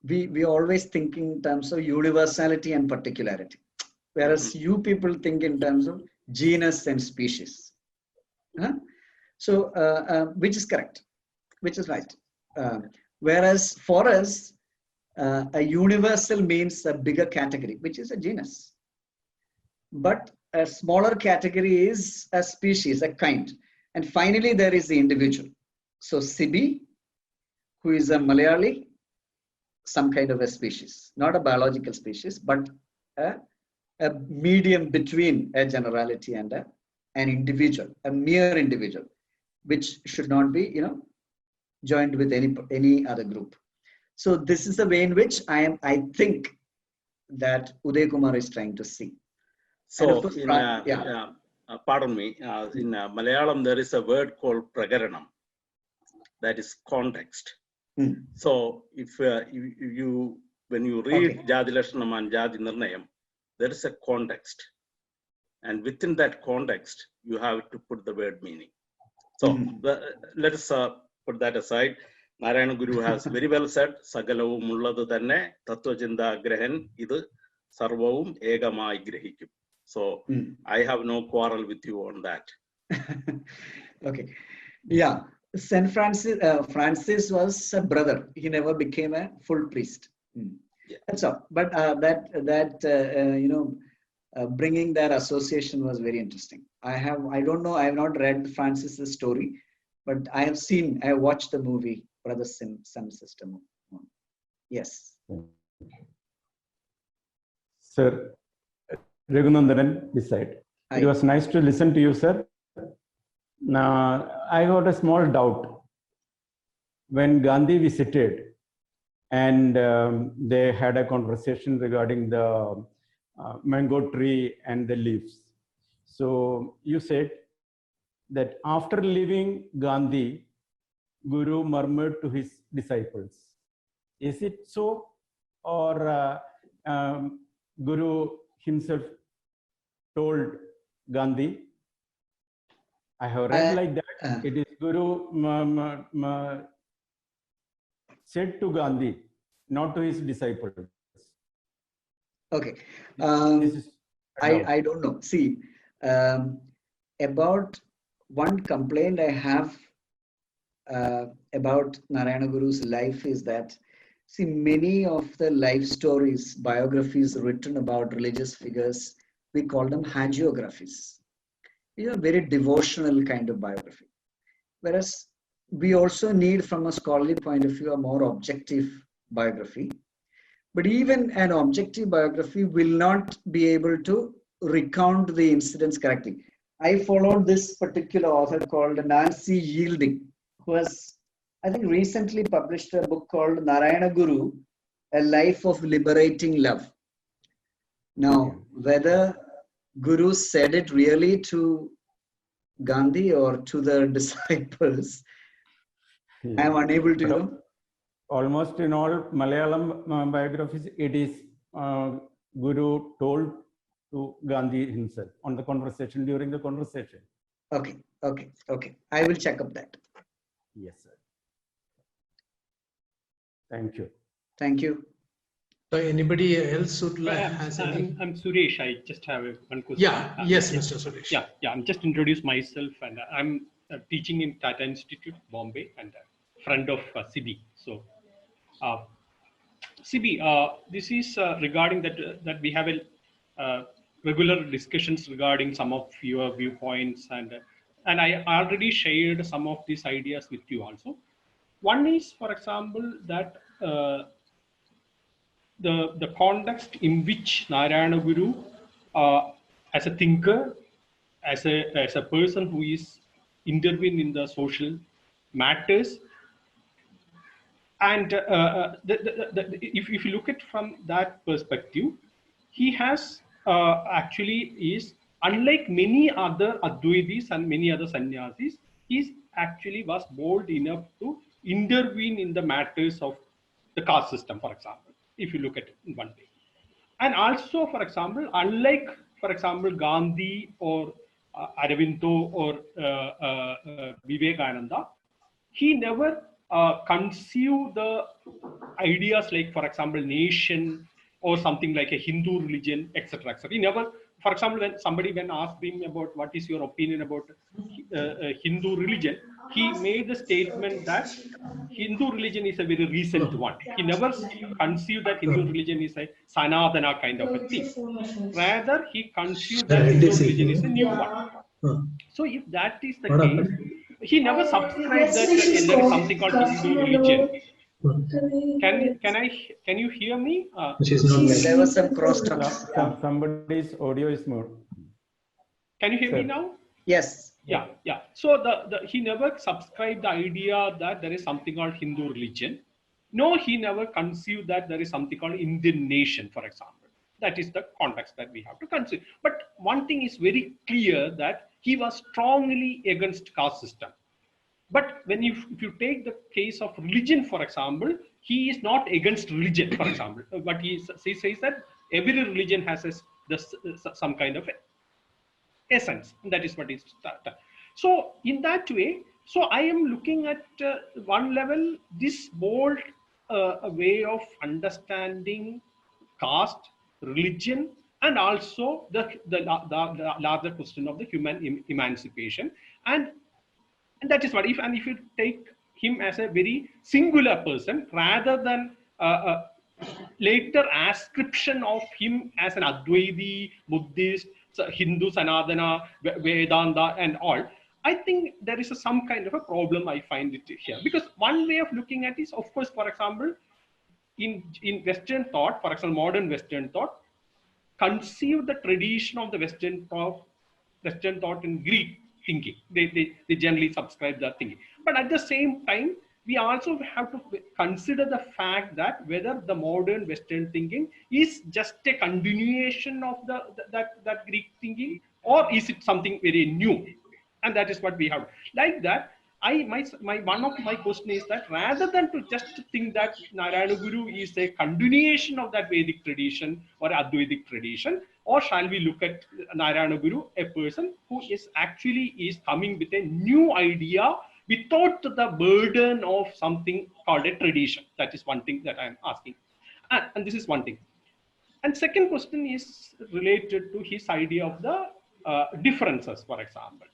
we always think in terms of universality and particularity, whereas you people think in terms of genus and species. So which is correct, which is right. Whereas for us, a universal means a bigger category, which is a genus. But a smaller category is a species, a kind. And finally, there is the individual. So Siby, who is a Malayali, some kind of a species, not a biological species, but a medium between a generality and an individual, a mere individual, which should not be, joined with any other group. So this is the way in which I think that Uday Kumar is trying to see. So, pardon me, in Malayalam, there is a word called prakaranam, that is context. So, if you when you read Jadi Lashanam and Jadi Nirnayam, there is a context. And within that context, you have to put the word meaning. So, let us put that aside. Narayana Guru has very well said, Sagalavum Mulladu Thanne, Tattva Grahan, Idu Sarvavum Egamai Grahikum. So, I have no quarrel with you on that. Okay. Yeah. Saint Francis was a brother. He never became a full priest. Yeah. That's all. But bringing that association was very interesting. I don't know, I have not read Francis's story, but I have watched the movie Brother Sun System. Yes. Sir, Raghunandanan this side. It was nice to listen to you, sir. Now, I got a small doubt. When Gandhi visited and they had a conversation regarding the mango tree and the leaves. So you said that after leaving Gandhi, Guru murmured to his disciples. Is it so? Or Guru himself told Gandhi? I have read like that. It is Guru said to Gandhi, not to his disciples. Okay. I don't know. See, about one complaint I have about Narayana Guru's life is that, see, many of the life stories, biographies written about religious figures, we call them hagiographies. These are very devotional kind of biography. Whereas we also need, from a scholarly point of view, a more objective biography. But even an objective biography will not be able to recount the incidents correctly. I followed this particular author called Nancy Yielding, who has, I think, recently published a book called Narayana Guru, A Life of Liberating Love. Now, whether Guru said it really to Gandhi or to the disciples, I am unable to know. Almost in all Malayalam biographies, it is Guru told to Gandhi himself on the conversation, during the conversation. Okay. I will check up that. Yes, sir. Thank you. Thank you. So anybody else would like has anything? I'm Suresh. I just have one question. Yeah. Yes, Mr. Suresh. Yeah. I'm just introduce myself, and I'm teaching in Tata Institute, Bombay, and a friend of Siby. So, Siby, this is regarding that we have a regular discussions regarding some of your viewpoints, and I already shared some of these ideas with you also. One is, for example, that the context in which Narayana Guru, as a thinker, as a person who is intervened in the social matters, and if you look at from that perspective, he has actually is, unlike many other Advaitis and many other sannyasis, he actually was bold enough to intervene in the matters of the caste system, for example, if you look at it in one way. And also, for example, unlike, for example, Gandhi or Aravindo or Vivekananda, he never conceived the ideas like, for example, nation or something like a Hindu religion, etc. etc. He never for example, when asked him about what is your opinion about Hindu religion, he made the statement that Hindu religion is a very recent one. He never conceived that Hindu religion is a Sanatana kind of a thing. Rather, he conceived that Hindu religion is a new one. So if that is the case, he never subscribed that there is something called Hindu religion. Can you hear me? There was some crosstalk. Somebody's audio is more. Can you hear me now? Yes. Yeah. So he never subscribed the idea that there is something called Hindu religion. No, he never conceived that there is something called Indian nation, for example. That is the context that we have to consider. But one thing is very clear, that he was strongly against caste system. But if you take the case of religion, for example, he is not against religion, for example. But he says that every religion has some kind of essence. And that is what is. So in that way, so I am looking at one level, this bold way of understanding caste, religion, and also the larger question of the human emancipation. And that is what, if you take him as a very singular person, rather than later ascription of him as an Advaiti, Buddhist, Hindu, Sanatana, Vedanta, and all, I think there is some kind of a problem I find it here. Because one way of looking at is, of course, for example, in Western thought, for example, modern Western thought, conceive the tradition of the Western thought in Greek thinking. They generally subscribe that thinking. But at the same time, we also have to consider the fact that whether the modern Western thinking is just a continuation of that Greek thinking, or is it something very new? And that is what we have. Like that, one of my question is that rather than to just think that Narayana Guru is a continuation of that Vedic tradition or Advaitic tradition, or shall we look at Narayana Guru, a person who is coming with a new idea without the burden of something called a tradition? That is one thing that I am asking. And this is one thing. And second question is related to his idea of the differences, for example.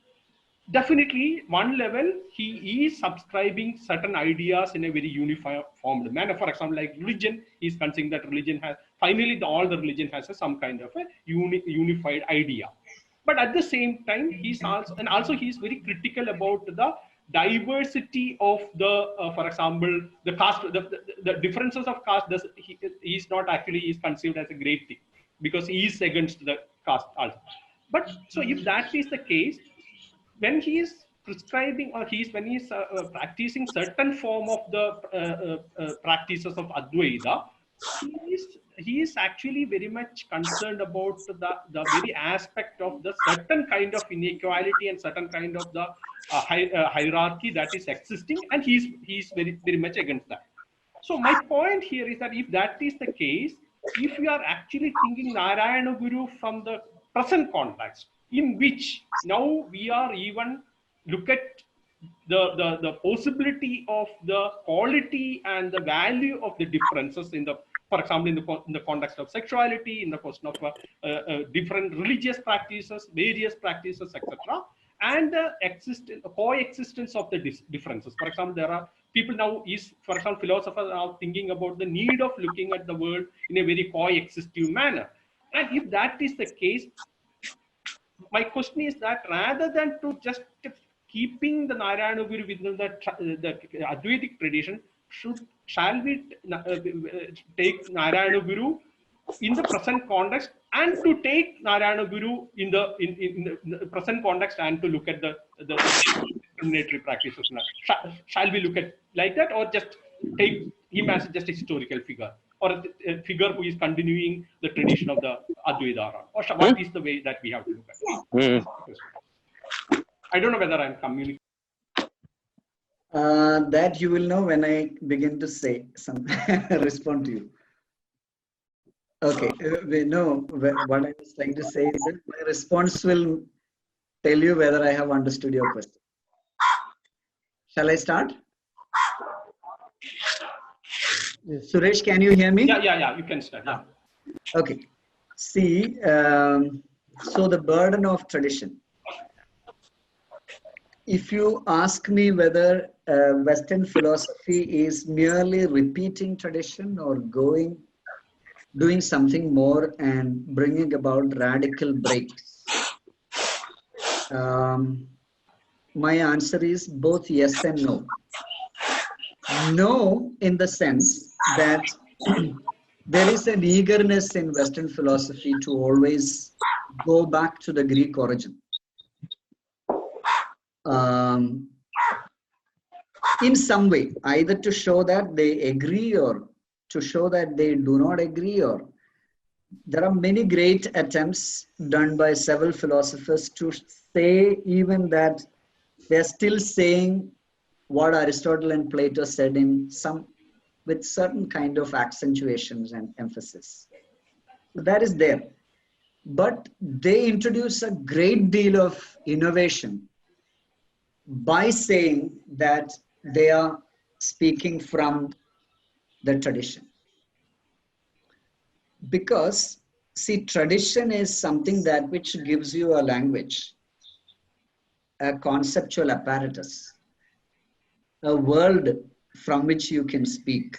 Definitely, one level, he is subscribing certain ideas in a very uniformed manner. For example, like religion, he is considering that religion has, finally, all the religion has some kind of a unified idea. But at the same time, he's also very critical about the diversity of the, for example, the caste, the differences of caste. He is not actually is conceived as a great thing, because he is against the caste also. But so if that is the case, when he is prescribing, or when he is practicing certain form of the practices of Advaita, he is actually very much concerned about the very aspect of the certain kind of inequality and certain kind of the hierarchy that is existing, and he is very, very much against that. So my point here is that if that is the case, if you are actually thinking Narayana Guru from the present context, in which now we are even look at the possibility of the quality and the value of the differences in the, for example, in the context of sexuality, in the question of different religious practices, various practices, etc., and the coexistence of the differences. For example, there are people now for example, philosophers are thinking about the need of looking at the world in a very coexistive manner. And if that is the case, my question is that rather than to just keeping the Narayana Guru within the Advaitic tradition, shall we take Narayana Guru in the present context, and to take Narayana Guru in the present context, and to look at the discriminatory practices? Shall we look at like that, or just take him as just a historical figure, or a figure who is continuing the tradition of the Advaita? Or what is the way that we have to look at it? I don't know whether I'm communicating. That you will know when I begin to say some respond to you. Okay, we know what I was trying to say is that my response will tell you whether I have understood your question. Shall I start? Yes. Suresh, can you hear me? Yeah, you can start. Yeah. Okay. See, So the burden of tradition. If you ask me whether Western philosophy is merely repeating tradition or doing something more and bringing about radical breaks, my answer is both yes and no. No, in the sense that there is an eagerness in Western philosophy to always go back to the Greek origin. In some way, either to show that they agree or to show that they do not agree, or there are many great attempts done by several philosophers to say even that they're still saying what Aristotle and Plato said in some, with certain kind of accentuations and emphasis. That is there. But they introduce a great deal of innovation by saying that they are speaking from the tradition. Because, see, tradition is something that which gives you a language, a conceptual apparatus, a world from which you can speak,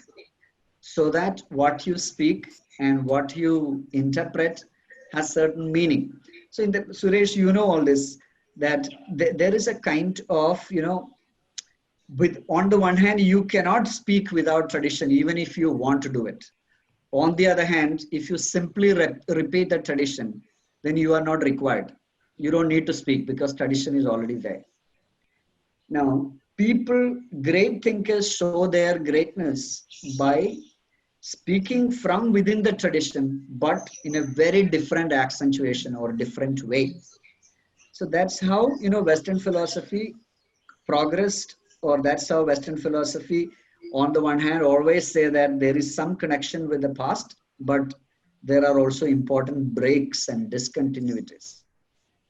so that what you speak and what you interpret has certain meaning. So in the, Suresh, you know all this, that there is a kind of, on the one hand, you cannot speak without tradition, even if you want to do it. On the other hand, if you simply repeat the tradition, then you are not required. You don't need to speak because tradition is already there. Now, great thinkers show their greatness by speaking from within the tradition, but in a very different accentuation or different way. So that's how, Western philosophy progressed, or that's how Western philosophy, on the one hand, always say that there is some connection with the past, but there are also important breaks and discontinuities.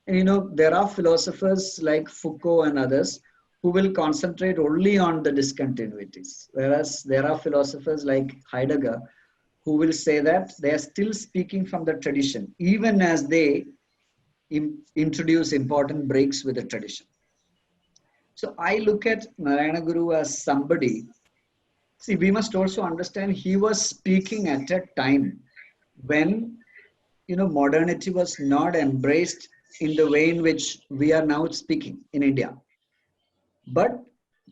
And there are philosophers like Foucault and others who will concentrate only on the discontinuities, whereas there are philosophers like Heidegger who will say that they are still speaking from the tradition, even as they introduce important breaks with the tradition. So I look at Narayana Guru as somebody, see, we must also understand he was speaking at a time when, modernity was not embraced in the way in which we are now speaking in India. But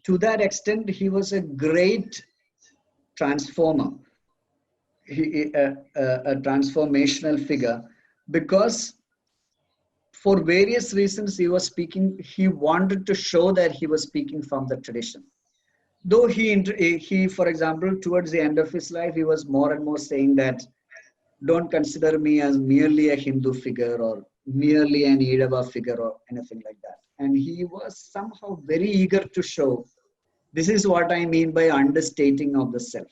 to that extent, he was a great transformer, a transformational figure, because for various reasons he wanted to show that he was speaking from the tradition. Though he, for example, towards the end of his life, he was more and more saying that, don't consider me as merely a Hindu figure or merely an Edava figure or anything like that. And he was somehow very eager to show, this is what I mean by understating of the self.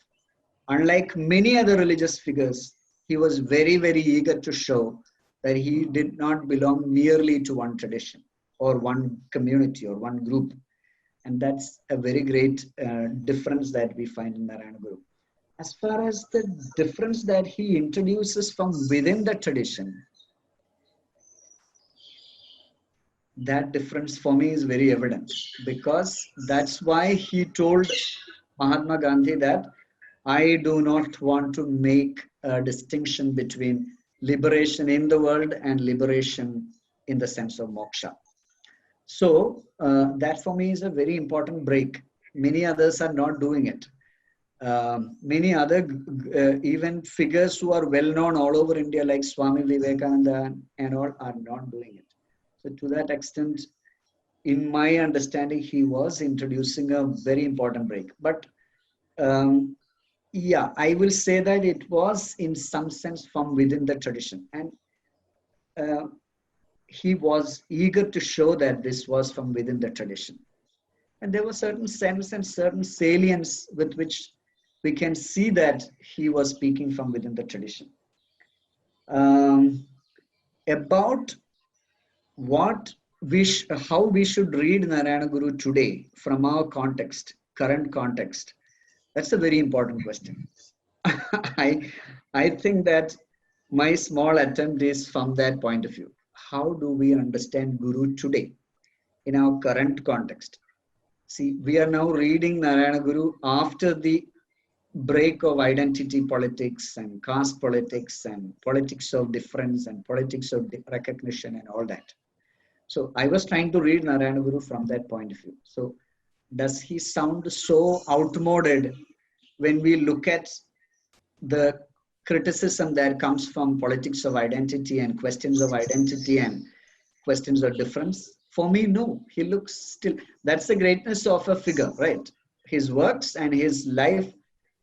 Unlike many other religious figures, he was very, very eager to show that he did not belong merely to one tradition or one community or one group. And that's a very great difference that we find in Narayana Guru. As far as the difference that he introduces from within the tradition, that difference for me is very evident, because that's why he told Mahatma Gandhi that I do not want to make a distinction between liberation in the world and liberation in the sense of moksha. So that for me is a very important break. Many others are not doing it. Many other even figures who are well known all over India, like Swami Vivekananda and all, are not doing it. So to that extent, in my understanding, he was introducing a very important break. But yeah, I will say that it was in some sense from within the tradition. And he was eager to show that this was from within the tradition. And there was certain sense and certain salience with which we can see that he was speaking from within the tradition. About how we should read Narayana Guru today from our context, current context, that's a very important question. I think that my small attempt is from that point of view. how do we understand Guru today in our current context? See, we are now reading Narayana Guru after the break of identity politics and caste politics and politics of difference and politics of recognition and all that. So I was trying to read Narayana Guru from that point of view. So does he sound so outmoded when we look at the criticism that comes from politics of identity and questions of identity and questions of difference? For me, no. He looks still, that's the greatness of a figure, right? His works and his life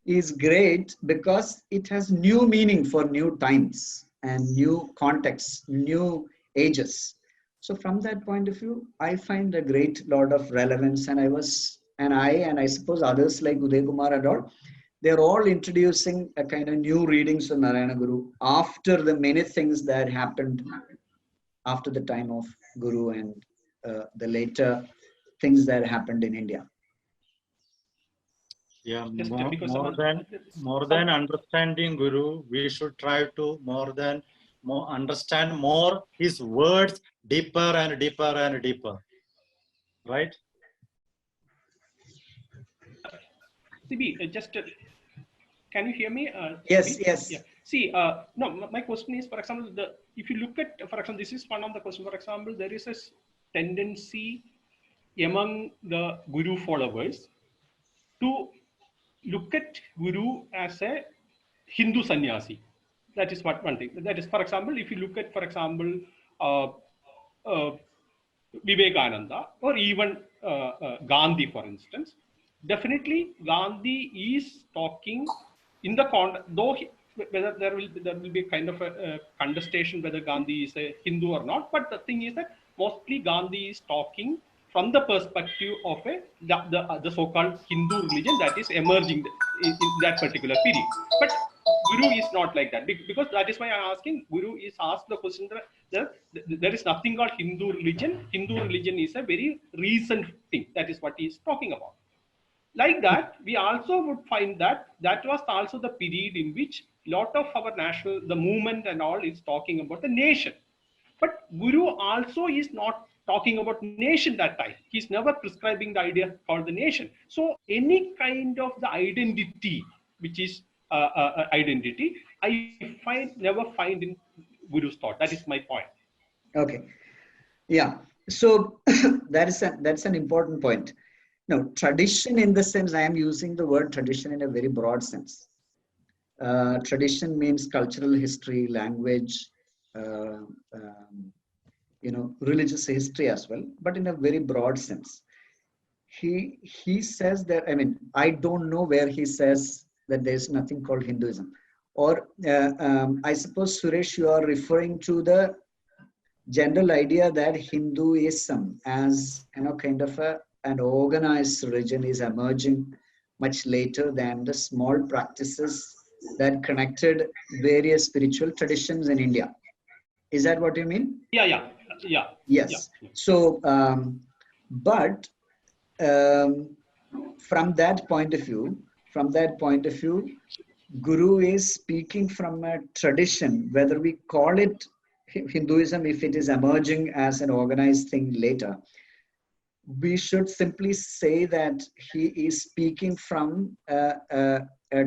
is great because it has new meaning for new times and new contexts, new ages. So from that point of view, I find a great lot of relevance, and I suppose others like Uday Kumar and all, they're all introducing a kind of new readings of Narayana Guru after the many things that happened after the time of Guru and the later things that happened in India. Yeah, Just more than understanding Guru, we should try to understand more his words deeper and deeper and deeper. Right? Siby, can you hear me? Yes, Siby? yes. Yeah. See, no, my question is, for example, if you look at, for example, this is one of the questions. For example, there is a tendency among the Guru followers to look at Guru as a Hindu sannyasi. That is one thing. That is, for example, if you look at, for example, Vivekananda or even Gandhi, for instance, definitely Gandhi is talking in the whether there will be kind of a contestation whether Gandhi is a Hindu or not. But the thing is that mostly Gandhi is talking from the perspective of the so-called Hindu religion that is emerging in that particular period. But Guru is not like that, because that is why I'm asking. Guru is asked the question that there is nothing called Hindu religion. Hindu religion is a very recent thing. That is what he is talking about. Like that, we also would find that was also the period in which lot of our the movement and all is talking about the nation. But Guru also is not talking about nation that time. He's never prescribing the idea called the nation. So any kind of the identity, which is identity, I never find in Guru's thought. That is my point. Okay. Yeah. So that's an important point. Now, tradition in the sense, I am using the word tradition in a very broad sense. Tradition means cultural history, language, religious history as well, but in a very broad sense. He says that, I don't know where he says that there's nothing called Hinduism. Or I suppose, Suresh, you are referring to the general idea that Hinduism as kind of an organized religion is emerging much later than the small practices that connected various spiritual traditions in India. Is that what you mean? Yeah. Yes. Yeah. So, but from that point of view, Guru is speaking from a tradition, whether we call it Hinduism, if it is emerging as an organized thing later, we should simply say that he is speaking from a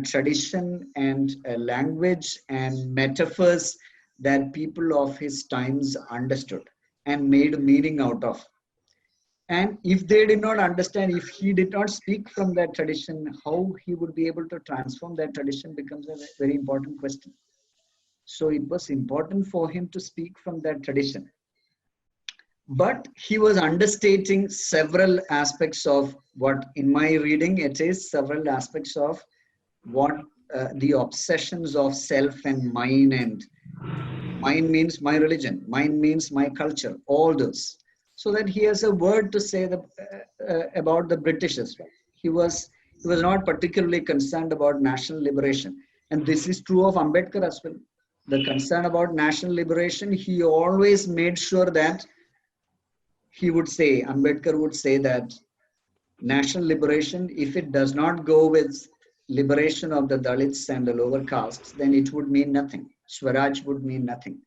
tradition and a language and metaphors that people of his times understood and made meaning out of. And if they did not understand, if he did not speak from that tradition, how he would be able to transform that tradition becomes a very important question. So it was important for him to speak from that tradition. But he was understating several aspects of what, in my reading, it is several aspects of what the obsessions of self and mine, and mine means my religion, mine means my culture, all those. So that he has a word to say about the British as well. He was not particularly concerned about national liberation. And this is true of Ambedkar as well. The concern about national liberation, he always made sure that Ambedkar would say that national liberation, if it does not go with liberation of the Dalits and the lower castes, then it would mean nothing. Swaraj would mean nothing.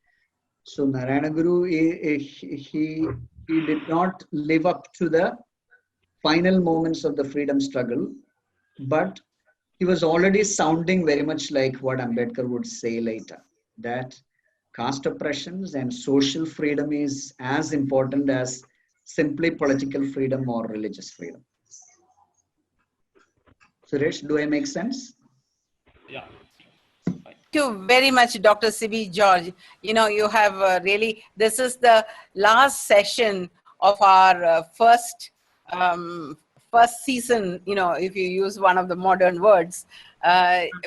So Narayana Guru, he did not live up to the final moments of the freedom struggle, but he was already sounding very much like what Ambedkar would say later, that caste oppressions and social freedom is as important as simply political freedom or religious freedom. Suresh, do I make sense? Yeah. Thank you very much, Dr. Siby George. You know, you have really, this is the last session of our first season, you know, if you use one of the modern words.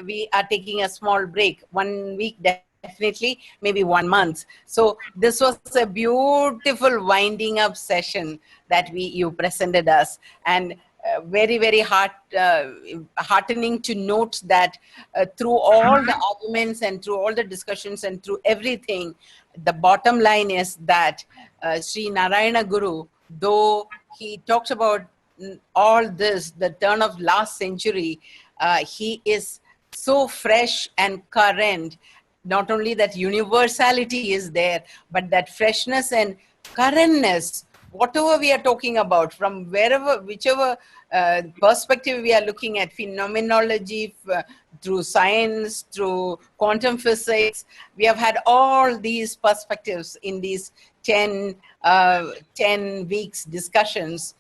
We are taking a small break, 1 week definitely, maybe 1 month. So this was a beautiful winding up session that you presented us, and very, very heartening to note that through all the arguments and through all the discussions and through everything, the bottom line is that Sri Narayana Guru, though he talks about all this, the turn of last century, he is so fresh and current. Not only that universality is there, but that freshness and currentness, whatever we are talking about, from wherever, whichever perspective we are looking at, phenomenology, through science, through quantum physics, we have had all these perspectives in these 10 weeks discussions.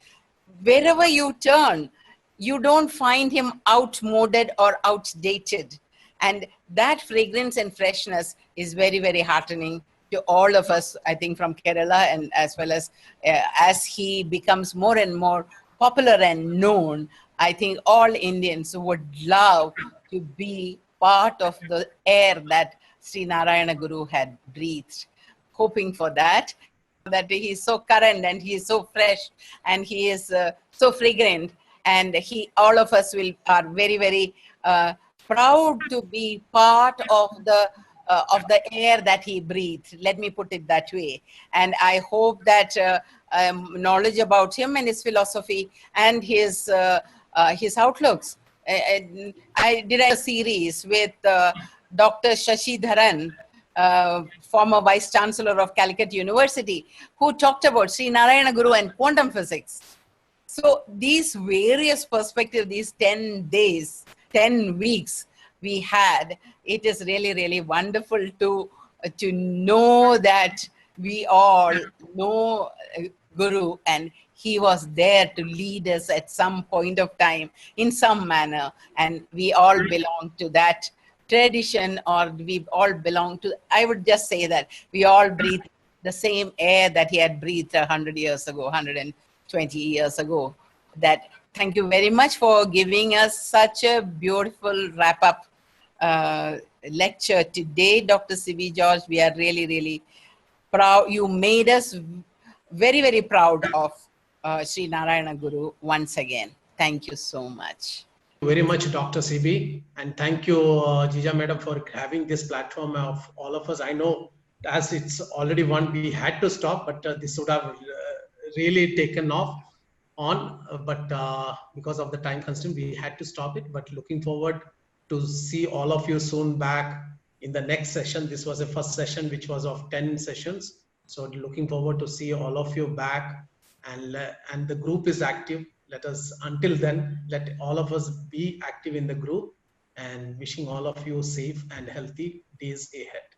Wherever you turn, you don't find him outmoded or outdated. And that fragrance and freshness is very, very heartening to all of us, I think, from Kerala, and as well as he becomes more and more popular and known, I think all Indians would love to be part of the air that Sri Narayana Guru had breathed. Hoping for that he is so current and he is so fresh and he is so fragrant, and all of us are very, very proud to be part of the air that he breathed. Let me put it that way. And I hope that knowledge about him and his philosophy and his outlooks. I did a series with Dr. Shashi Dharan, former Vice Chancellor of Calicut University, who talked about Sri Narayana Guru and quantum physics. So these various perspectives, these 10 days, 10 weeks we had, it is really, really wonderful to know that we all know Guru, and he was there to lead us at some point of time in some manner, and we all belong to that tradition, or we all belong to, I would just say that we all breathe the same air that he had breathed 100 years ago, 120 years ago. That, thank you very much for giving us such a beautiful wrap-up lecture today, Dr. Siby George. We are really, really proud. You made us very, very proud of Sri Narayana Guru once again. Thank you so much. Very much, Dr. Siby, and thank you, Jija Madam, for having this platform of all of us. I know as it's already one, we had to stop, but this would have really taken off on, but because of the time constraint, we had to stop it. But looking forward to see all of you soon back in the next session. This was the first session, which was of 10 sessions. So looking forward to see all of you back, and the group is active. Until then, let all of us be active in the group, and wishing all of you safe and healthy days ahead.